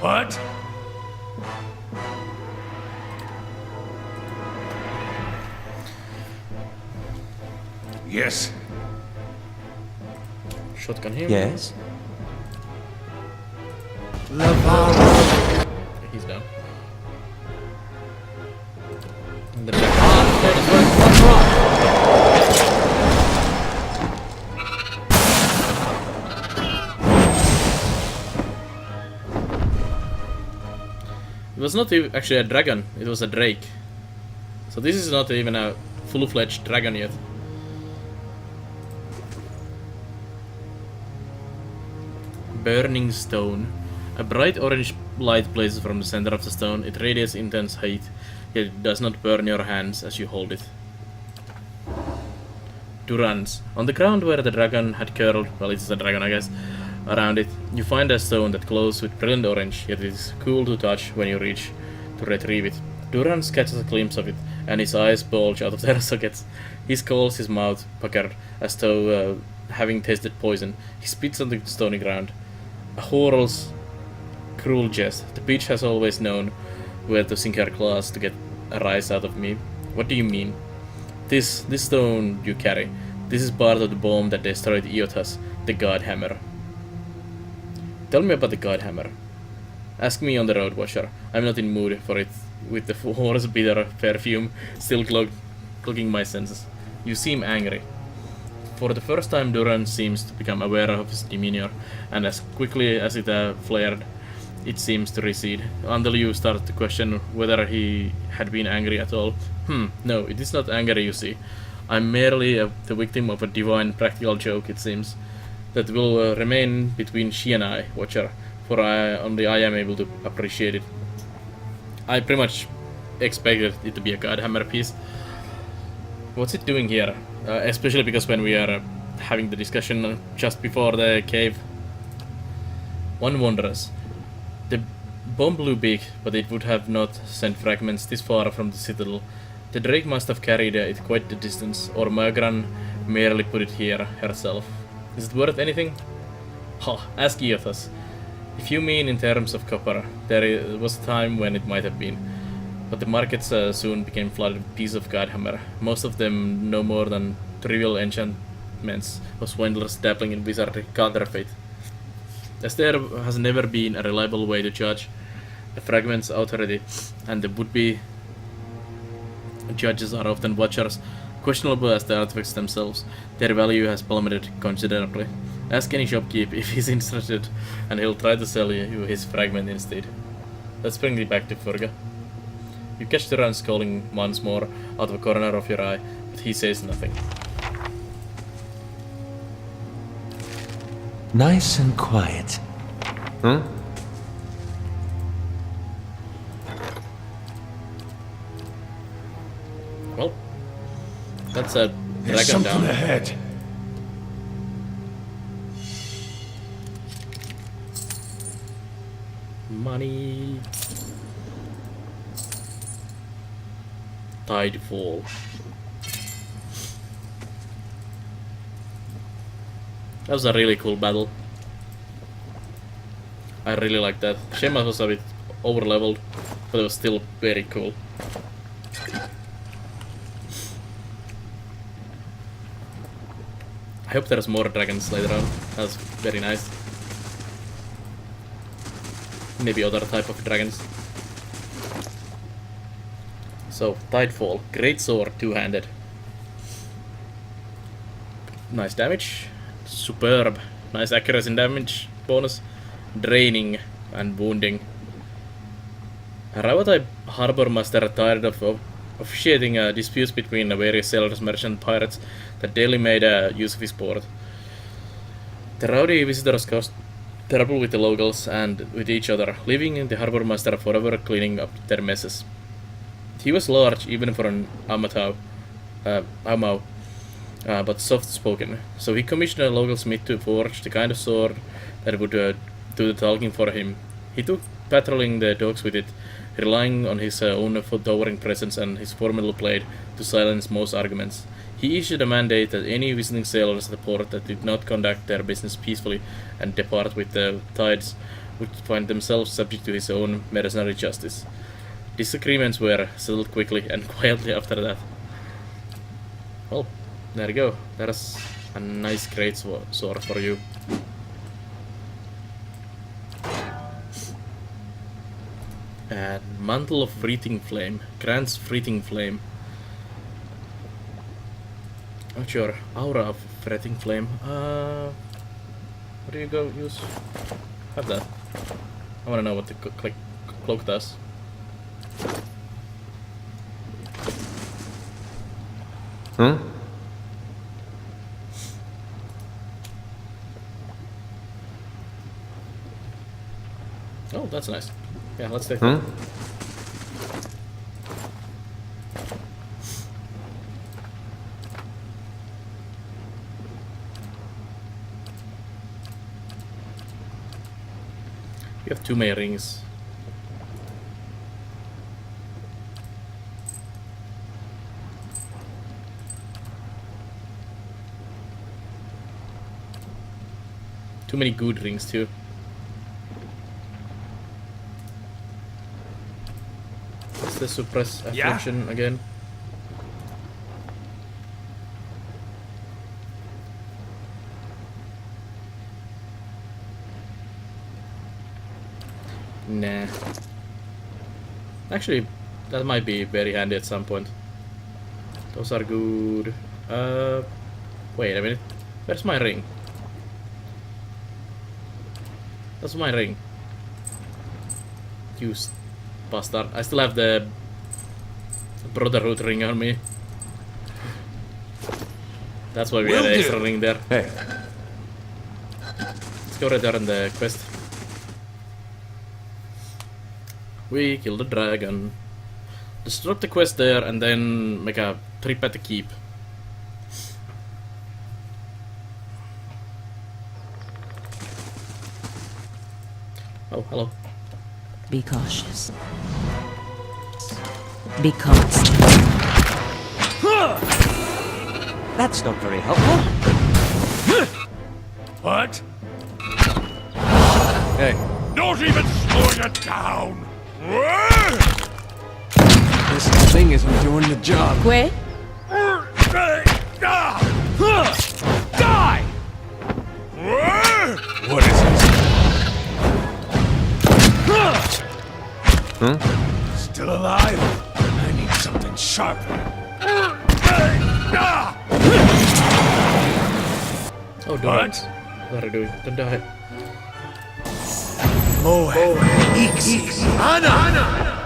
What? Yes. Shotgun him. Yes? He's down. And the dragon. It was not actually a dragon, it was a drake. So this is not even a full-fledged dragon yet. Burning stone. A bright orange light blazes from the center of the stone. It radiates intense heat, yet it does not burn your hands as you hold it. Durans. On the ground where the dragon had curled, well, it's a dragon I guess, around it, you find a stone that glows with brilliant orange, yet it is cool to touch when you reach to retrieve it. Durans catches a glimpse of it, and his eyes bulge out of their sockets. He scowls, his mouth puckered, as though having tasted poison. He spits on the stony ground. A Horal's cruel jest. The bitch has always known where to sink her claws to get a rise out of me. What do you mean? This stone you carry. This is part of the bomb that destroyed Eothas, the God Hammer. Tell me about the God Hammer. Ask me on the road, Watcher. I'm not in mood for it, with the horse bitter perfume still clogging my senses. You seem angry. For the first time, Duran seems to become aware of his demeanor, and as quickly as it flared, it seems to recede, until you start to question whether he had been angry at all. No, it is not anger, you see. I'm merely the victim of a divine practical joke, it seems, that will remain between she and I, Watcher, for only I am able to appreciate it. I pretty much expected it to be a Godhammer piece. What's it doing here? Especially because when we are having the discussion just before the cave. One wonders. The bomb blew big, but it would have not sent fragments this far from the citadel. The Drake must have carried it quite the distance, or Magran merely put it here herself. Is it worth anything? Ask Eothas. If you mean in terms of copper, there was a time when it might have been. But the markets soon became flooded with pieces of Godhammer, most of them no more than trivial enchantments of swindlers dabbling in wizardry counterfeit. As there has never been a reliable way to judge the fragment's authority, and the would-be judges are often watchers, questionable as the artifacts themselves, their value has plummeted considerably. Ask any shopkeep if he's interested, and he'll try to sell you his fragment instead. Let's bring it back to Furga. You catch Duran scowling once more out of a corner of your eye, but he says nothing. Nice and quiet. Well, that's a There's dragon something down. ahead. Money. Tidefall. That was a really cool battle. I really like that. Shema was a bit over-leveled, but it was still very cool. I hope there's more dragons later on. That's very nice. Maybe other type of dragons. So, Tidefall. Great sword, two-handed. Nice damage. Superb. Nice accuracy and damage bonus. Draining and wounding. Ravatai Harbor Master tired of officiating disputes between various sailors, merchant, pirates that daily made use of his port. The rowdy visitors caused trouble with the locals and with each other, leaving the Harbor Master forever cleaning up their messes. He was large even for an Amau, but soft-spoken, so he commissioned a local smith to forge the kind of sword that would do the talking for him. He took patrolling the docks with it, relying on his own towering presence and his formidable blade to silence most arguments. He issued a mandate that any visiting sailors at the port that did not conduct their business peacefully and depart with the tides would find themselves subject to his own mercenary justice. Disagreements were settled quickly and quietly after that. Well, there you go. There's a nice great sword for you. And Mantle of Fleeting Flame. grants Fleeting Flame. Not sure. Aura of Fleeting Flame. What do you go use? Have that. I wanna know what the cloak does. Oh, that's nice. Yeah, let's take that. You have too many rings. Too many good rings too. What's the suppress affliction again? Nah. Actually, that might be very handy at some point. Those are good. Wait a minute. Where's my ring? That's my ring. You bastard. I still have the Brotherhood ring on me. That's why we had an extra ring there. Hey. Let's go return the quest. We killed the dragon. Just drop the quest there and then make a trip at the keep. Oh, hello. Be cautious. Be constant. That's not very helpful. What? Hey, Not even slowing it down! this thing isn't doing the job. Quay? Die! What is it? Huh? Still alive? I need something sharper. Oh, don't. What are you doing? Don't die. Moab, Ixis, Ana!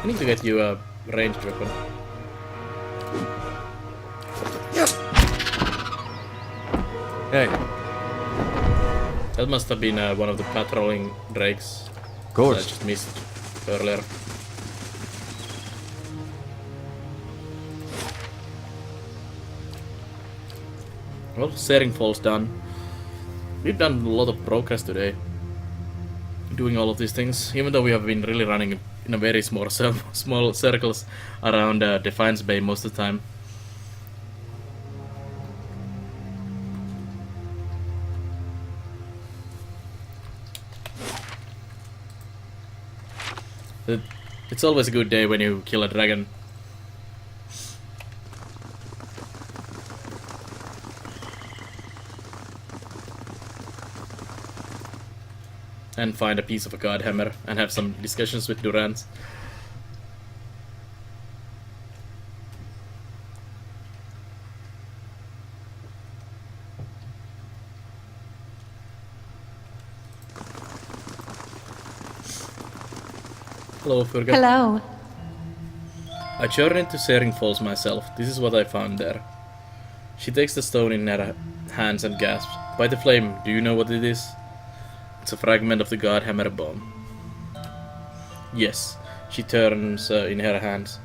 I need to get you a ranged weapon. Hey, That must have been one of the patrolling drakes. of course. I just missed earlier. Well, Searing Falls done. We've done a lot of progress today. Doing all of these things, even though we have been really running in a very small circles around Defiance Bay most of the time. It's always a good day when you kill a dragon. And find a piece of a god hammer and have some discussions with Durant. Hello, Furga. Hello. I journeyed to Searing Falls myself. This is what I found there. She takes the stone in her hands and gasps. By the flame, do you know what it is? It's a fragment of the god hammer bomb. Yes, she turns it in her hands.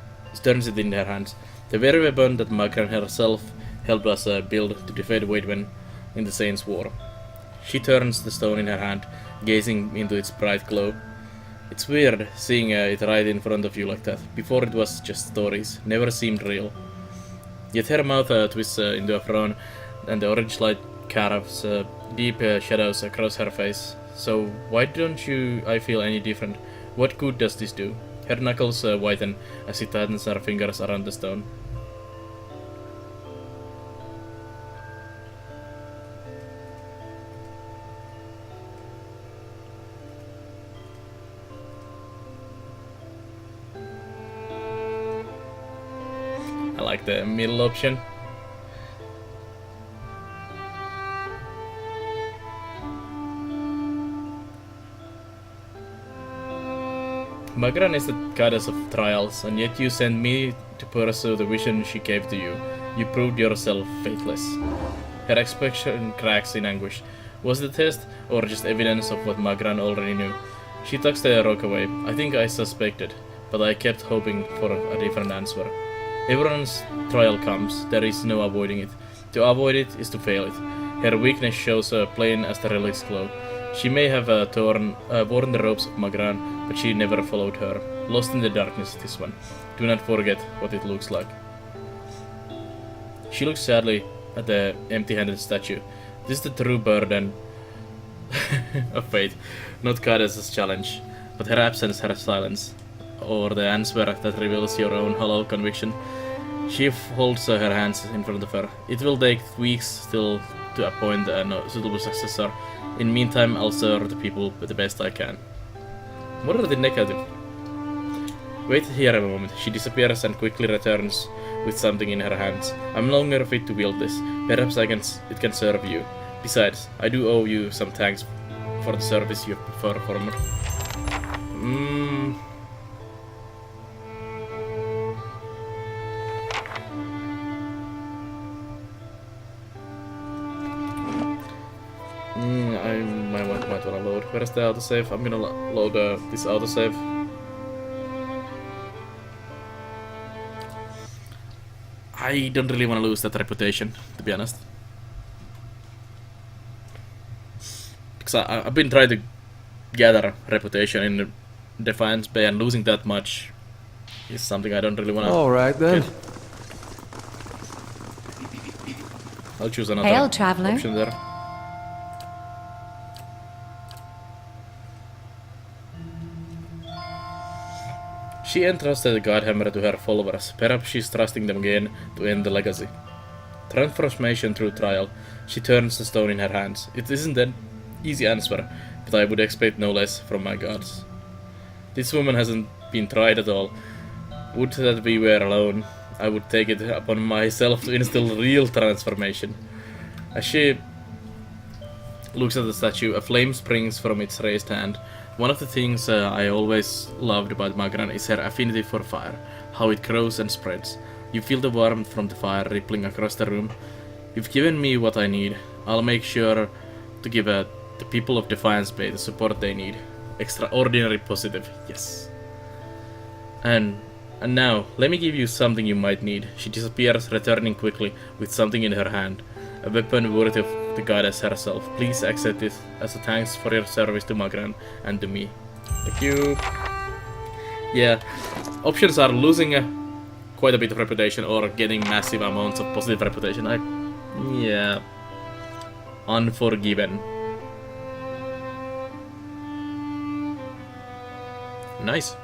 The very weapon that Magran herself helped us build to defeat Waidwen in the Saints' War. She turns the stone in her hand, gazing into its bright glow. It's weird seeing it right in front of you like that. Before it was just stories, never seemed real. Yet her mouth twists into a frown, and the orange light carves deep shadows across her face. So why don't I feel any different? What good does this do? Her knuckles whiten as she tightens her fingers around the stone. I like the middle option. Magran is the goddess of trials, and yet you sent me to pursue the vision she gave to you. You proved yourself faithless. Her expression cracks in anguish. Was the test, or just evidence of what Magran already knew? She tucks the rock away. I think I suspected, but I kept hoping for a different answer. Everyone's trial comes, there is no avoiding it. To avoid it is to fail it. Her weakness shows plain as the relic's glow. She may have worn the robes of Magran, but she never followed her. Lost in the darkness, this one. Do not forget what it looks like. She looks sadly at the empty-handed statue. This is the true burden of fate, not Goddess's challenge, but her absence, her silence, or the answer that reveals your own hollow conviction. She holds her hands in front of her. It will take weeks still to appoint a suitable successor. In meantime, I'll serve the people the best I can. What are the negative? Wait here a moment. She disappears and quickly returns with something in her hands. I'm no longer fit to wield this. Perhaps it can serve you. Besides, I do owe you some thanks for the service you've performed. I might want to load. Where's the autosave? I'm gonna load this autosave. I don't really want to lose that reputation, to be honest. Because I've been trying to gather reputation in Defiance Bay, and losing that much is something I don't really want to. Alright then. Get. I'll choose another Hail, traveler. option there. She entrusted the Godhammer to her followers. Perhaps she's trusting them again to end the legacy. Transformation through trial. She turns the stone in her hands. It isn't an easy answer, but I would expect no less from my gods. This woman hasn't been tried at all. Would that we were alone, I would take it upon myself to instill real transformation. As she looks at the statue, a flame springs from its raised hand. One of the things I always loved about Magran is her affinity for fire, how it grows and spreads. You feel the warmth from the fire rippling across the room. You've given me what I need. I'll make sure to give the people of Defiance Bay the support they need. Extraordinary positive, yes. And now, let me give you something you might need. She disappears, returning quickly with something in her hand. A weapon worthy of the goddess herself. Please accept it as a thanks for your service to Magran and to me. Thank you. Yeah, options are losing quite a bit of reputation or getting massive amounts of positive reputation. Yeah, Unforgiven. Nice.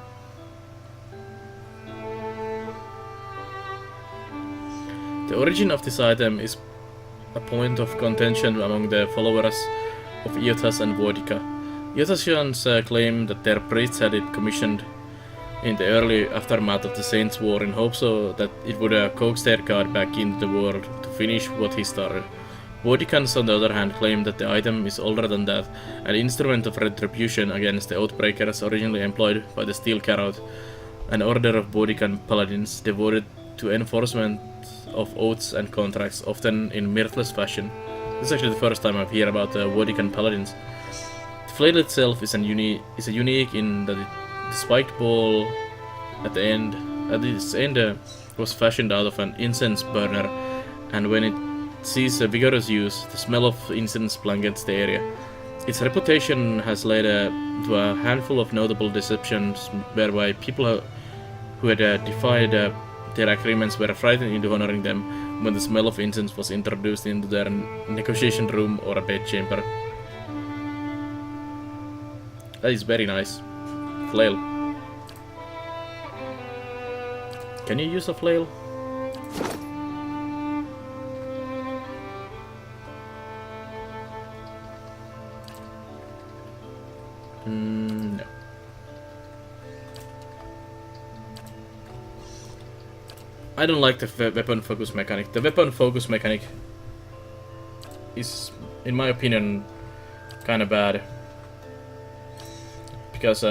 The origin of this item is a point of contention among the followers of Eothas and Vodica. Eothasians claim that their priests had it commissioned in the early aftermath of the Saints' War in hopes that it would coax their god back into the world to finish what he started. Vodicans, on the other hand, claim that the item is older than that, an instrument of retribution against the Oathbreakers originally employed by the Steel Carrot, an order of Vodican paladins devoted to enforcement of oaths and contracts, often in mirthless fashion. This is actually the first time I've heard about Vodican paladins. The flail itself is unique in that the spiked ball at its end was fashioned out of an incense burner, and when it sees a vigorous use, the smell of incense blankets the area. Its reputation has led to a handful of notable deceptions whereby people who had defied their agreements were frightened into honoring them when the smell of incense was introduced into their negotiation room or a bedchamber. That is very nice. Flail. Can you use a flail? No. I don't like the weapon focus mechanic. The weapon focus mechanic is, in my opinion, kind of bad. Because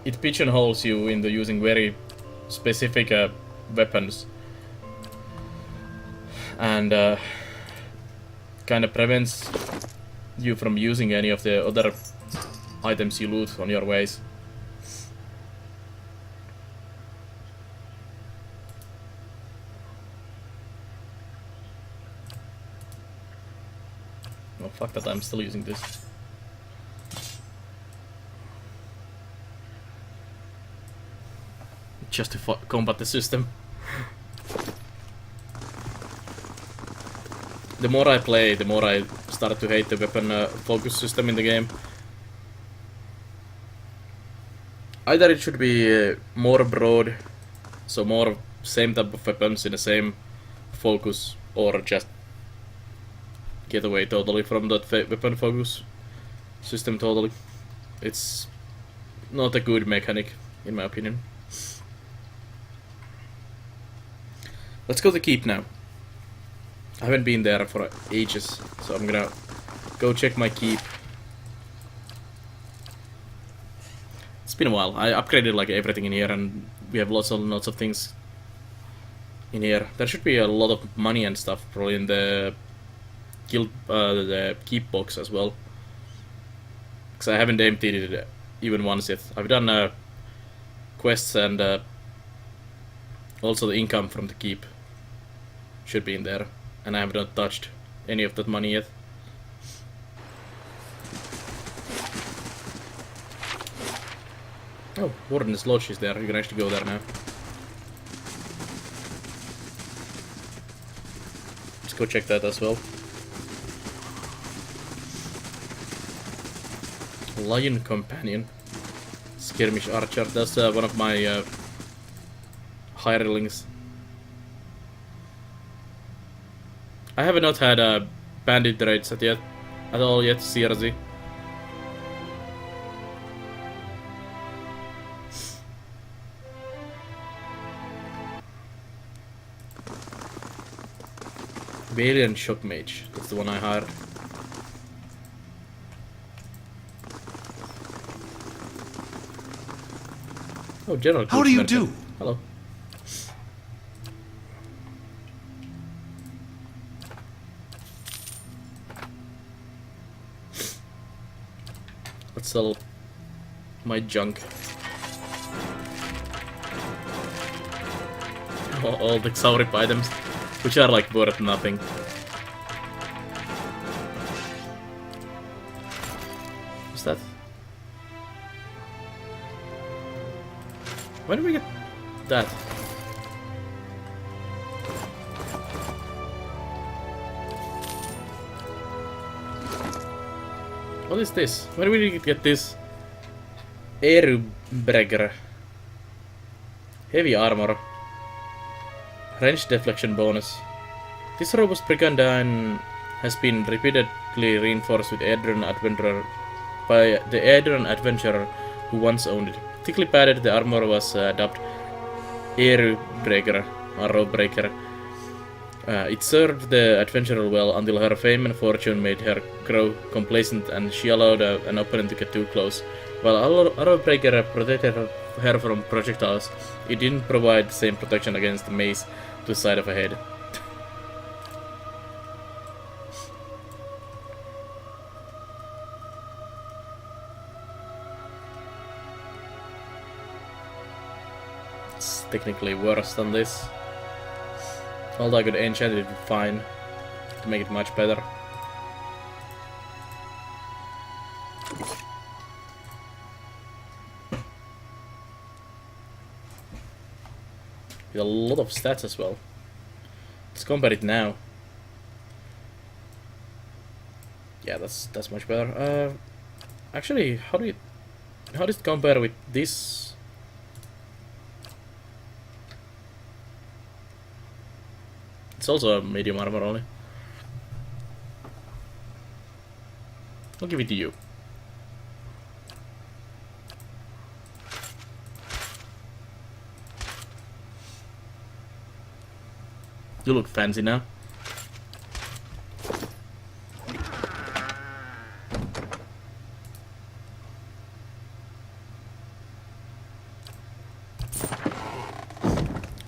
it pigeonholes you into using very specific weapons. And kind of prevents you from using any of the other items you loot on your ways. Oh fuck that, I'm still using this. Just to combat the system. The more I play, the more I start to hate the weapon focus system in the game. Either it should be more broad, so more same type of weapons in the same focus, or just get away totally from that weapon focus system totally. It's not a good mechanic, in my opinion. Let's go to Keep now. I haven't been there for ages, so I'm gonna go check my Keep. It's been a while. I upgraded like everything in here, and we have lots of things in here. There should be a lot of money and stuff probably in the guild, the Keep box as well. Because I haven't emptied it even once yet. I've done quests and also the income from the Keep should be in there, and I have not touched any of that money yet. Oh, Warden's Lodge is there. You can actually go there now. Let's go check that as well. Lion Companion. Skirmish Archer. That's one of my hirelings. I have not had bandit raids at all yet, CRZ. Valiant Shock Mage. That's the one I hired. Oh, General. How do you do? Hello. Let's sell my junk. All the Xaurip items, which are like worth nothing. What's that? When did we get that? What is this? When did we get this? Erebregger. Heavy armor. Range deflection bonus. This robust brigandine has been repeatedly reinforced with Aederan Adventurer by the Aederan Adventurer who once owned it. Thickly padded, the armor was dubbed Erebregger, Arrowbreaker. It served the adventurer well until her fame and fortune made her grow complacent and she allowed an opponent to get too close. While Arrowbreaker protected her from projectiles, it didn't provide the same protection against the mace to the side of her head. It's technically worse than this. Although I could enchant it fine to make it much better. With a lot of stats as well. Let's compare it now. Yeah, that's much better. Actually, how does it compare with this? It's also a medium armor only. I'll give it to you. You look fancy now.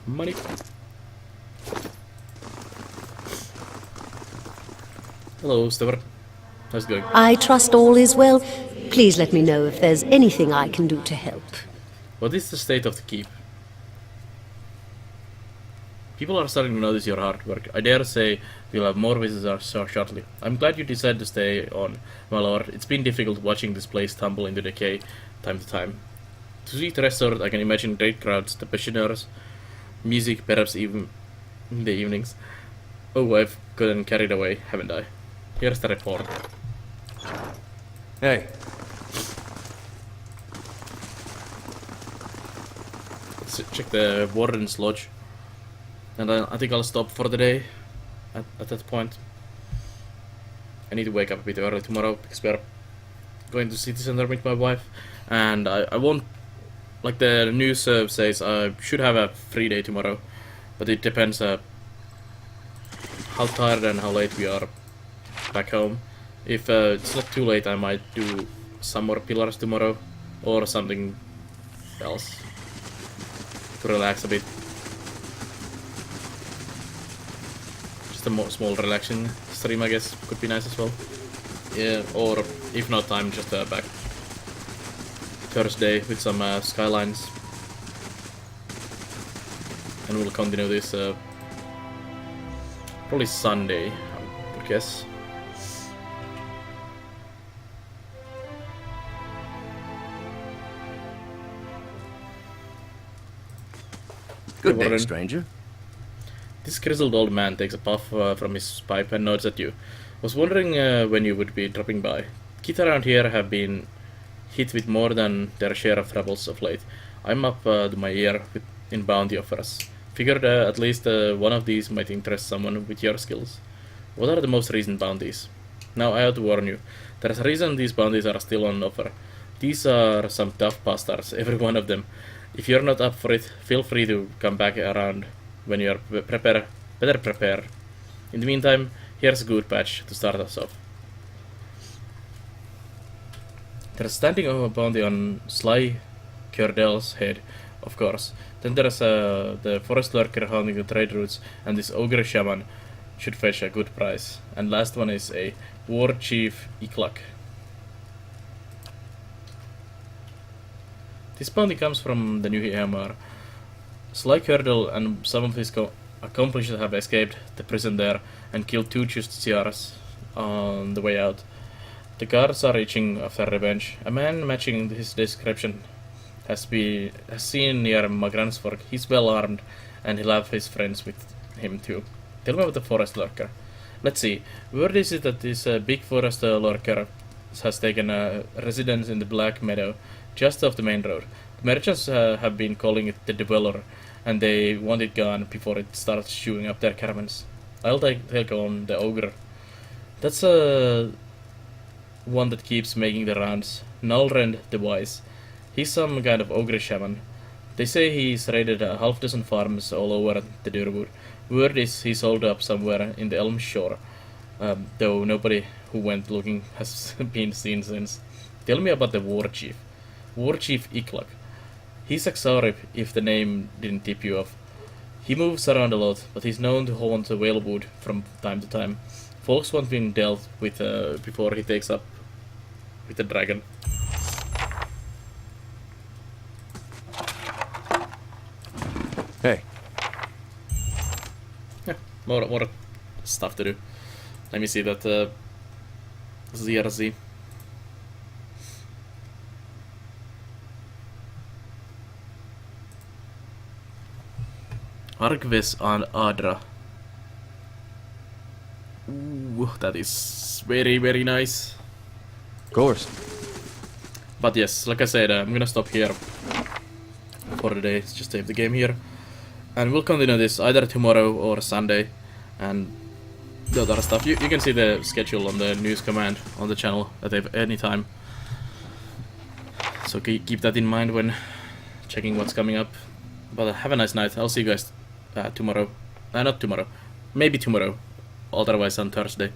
Money. Hello, Stewart. How's it going? I trust all is well. Please let me know if there's anything I can do to help. What is the state of the keep? People are starting to notice your hard work. I dare say we'll have more visitors shortly. I'm glad you decided to stay on, my lord. It's been difficult watching this place tumble into decay time to time. To see it restored, I can imagine great crowds, the pensioners, music, perhaps even in the evenings. Oh, I've gotten carried away, haven't I? Here's the report. Hey. Let's check the Warden's Lodge. And I think I'll stop for the day at that point. I need to wake up a bit early tomorrow because we are going to city center with my wife. And I won't, like the news says, I should have a free day tomorrow. but it depends how tired and how late we are back home. If it's not too late, I might do some more pillars tomorrow, or something else to relax a bit. Just a small relaxing stream, I guess, could be nice as well. Yeah, or if not, I'm just back Thursday with some Skylines, and we'll continue this probably Sunday, I would guess. Good day, stranger. This grizzled old man takes a puff from his pipe and nods at you. Was wondering when you would be dropping by. Kids around here have been hit with more than their share of troubles of late. I'm up to my ear in bounty offers. Figured at least one of these might interest someone with your skills. What are the most recent bounties? Now I have to warn you, there's a reason these bounties are still on offer. These are some tough bastards, every one of them. If you're not up for it, feel free to come back around when you're better prepared. In the meantime, here's a good patch to start us off. There's standing a bounty on Sly Curdell's head, of course. Then there's the forest lurker haunting the trade routes, and this ogre shaman should fetch a good price. And last one is a war chief Iklak. This bounty comes from the new Hamar. Sly Curdell and some of his accomplices have escaped the prison there and killed 2 justiciars on the way out. The guards are reaching after revenge. A man matching his description has seen near Magransfork. He's well armed and he'll have his friends with him too. Tell me about the forest lurker. Let's see, word is it that this big forest lurker has taken a residence in the Black Meadow, just off the main road. The merchants have been calling it the Dweller, and they want it gone before it starts chewing up their caravans. I'll take on the ogre. That's one that keeps making the rounds. Nulrend the Wise. He's some kind of ogre shaman. They say he's raided a half dozen farms all over the Durwood. Word is he's holed up somewhere in the Elm Shore, though nobody who went looking has been seen since. Tell me about the war chief. War Chief Iklak. He's Exarib, if the name didn't tip you off. He moves around a lot, but he's known to haunt the Whalewood from time to time. Folks want being dealt with before he takes up with the dragon. Hey. Yeah, more stuff to do. Let me see that ZRZ. Argves on Adra. Ooh, that is very, very nice. Of course. But yes, like I said, I'm gonna stop here for the day. Just save the game here. And we'll continue this either tomorrow or Sunday. And the other stuff. You can see the schedule on the news command on the channel at any time. So keep that in mind when checking what's coming up. But have a nice night. I'll see you guys tomorrow. Not tomorrow. Maybe tomorrow. Otherwise on Thursday.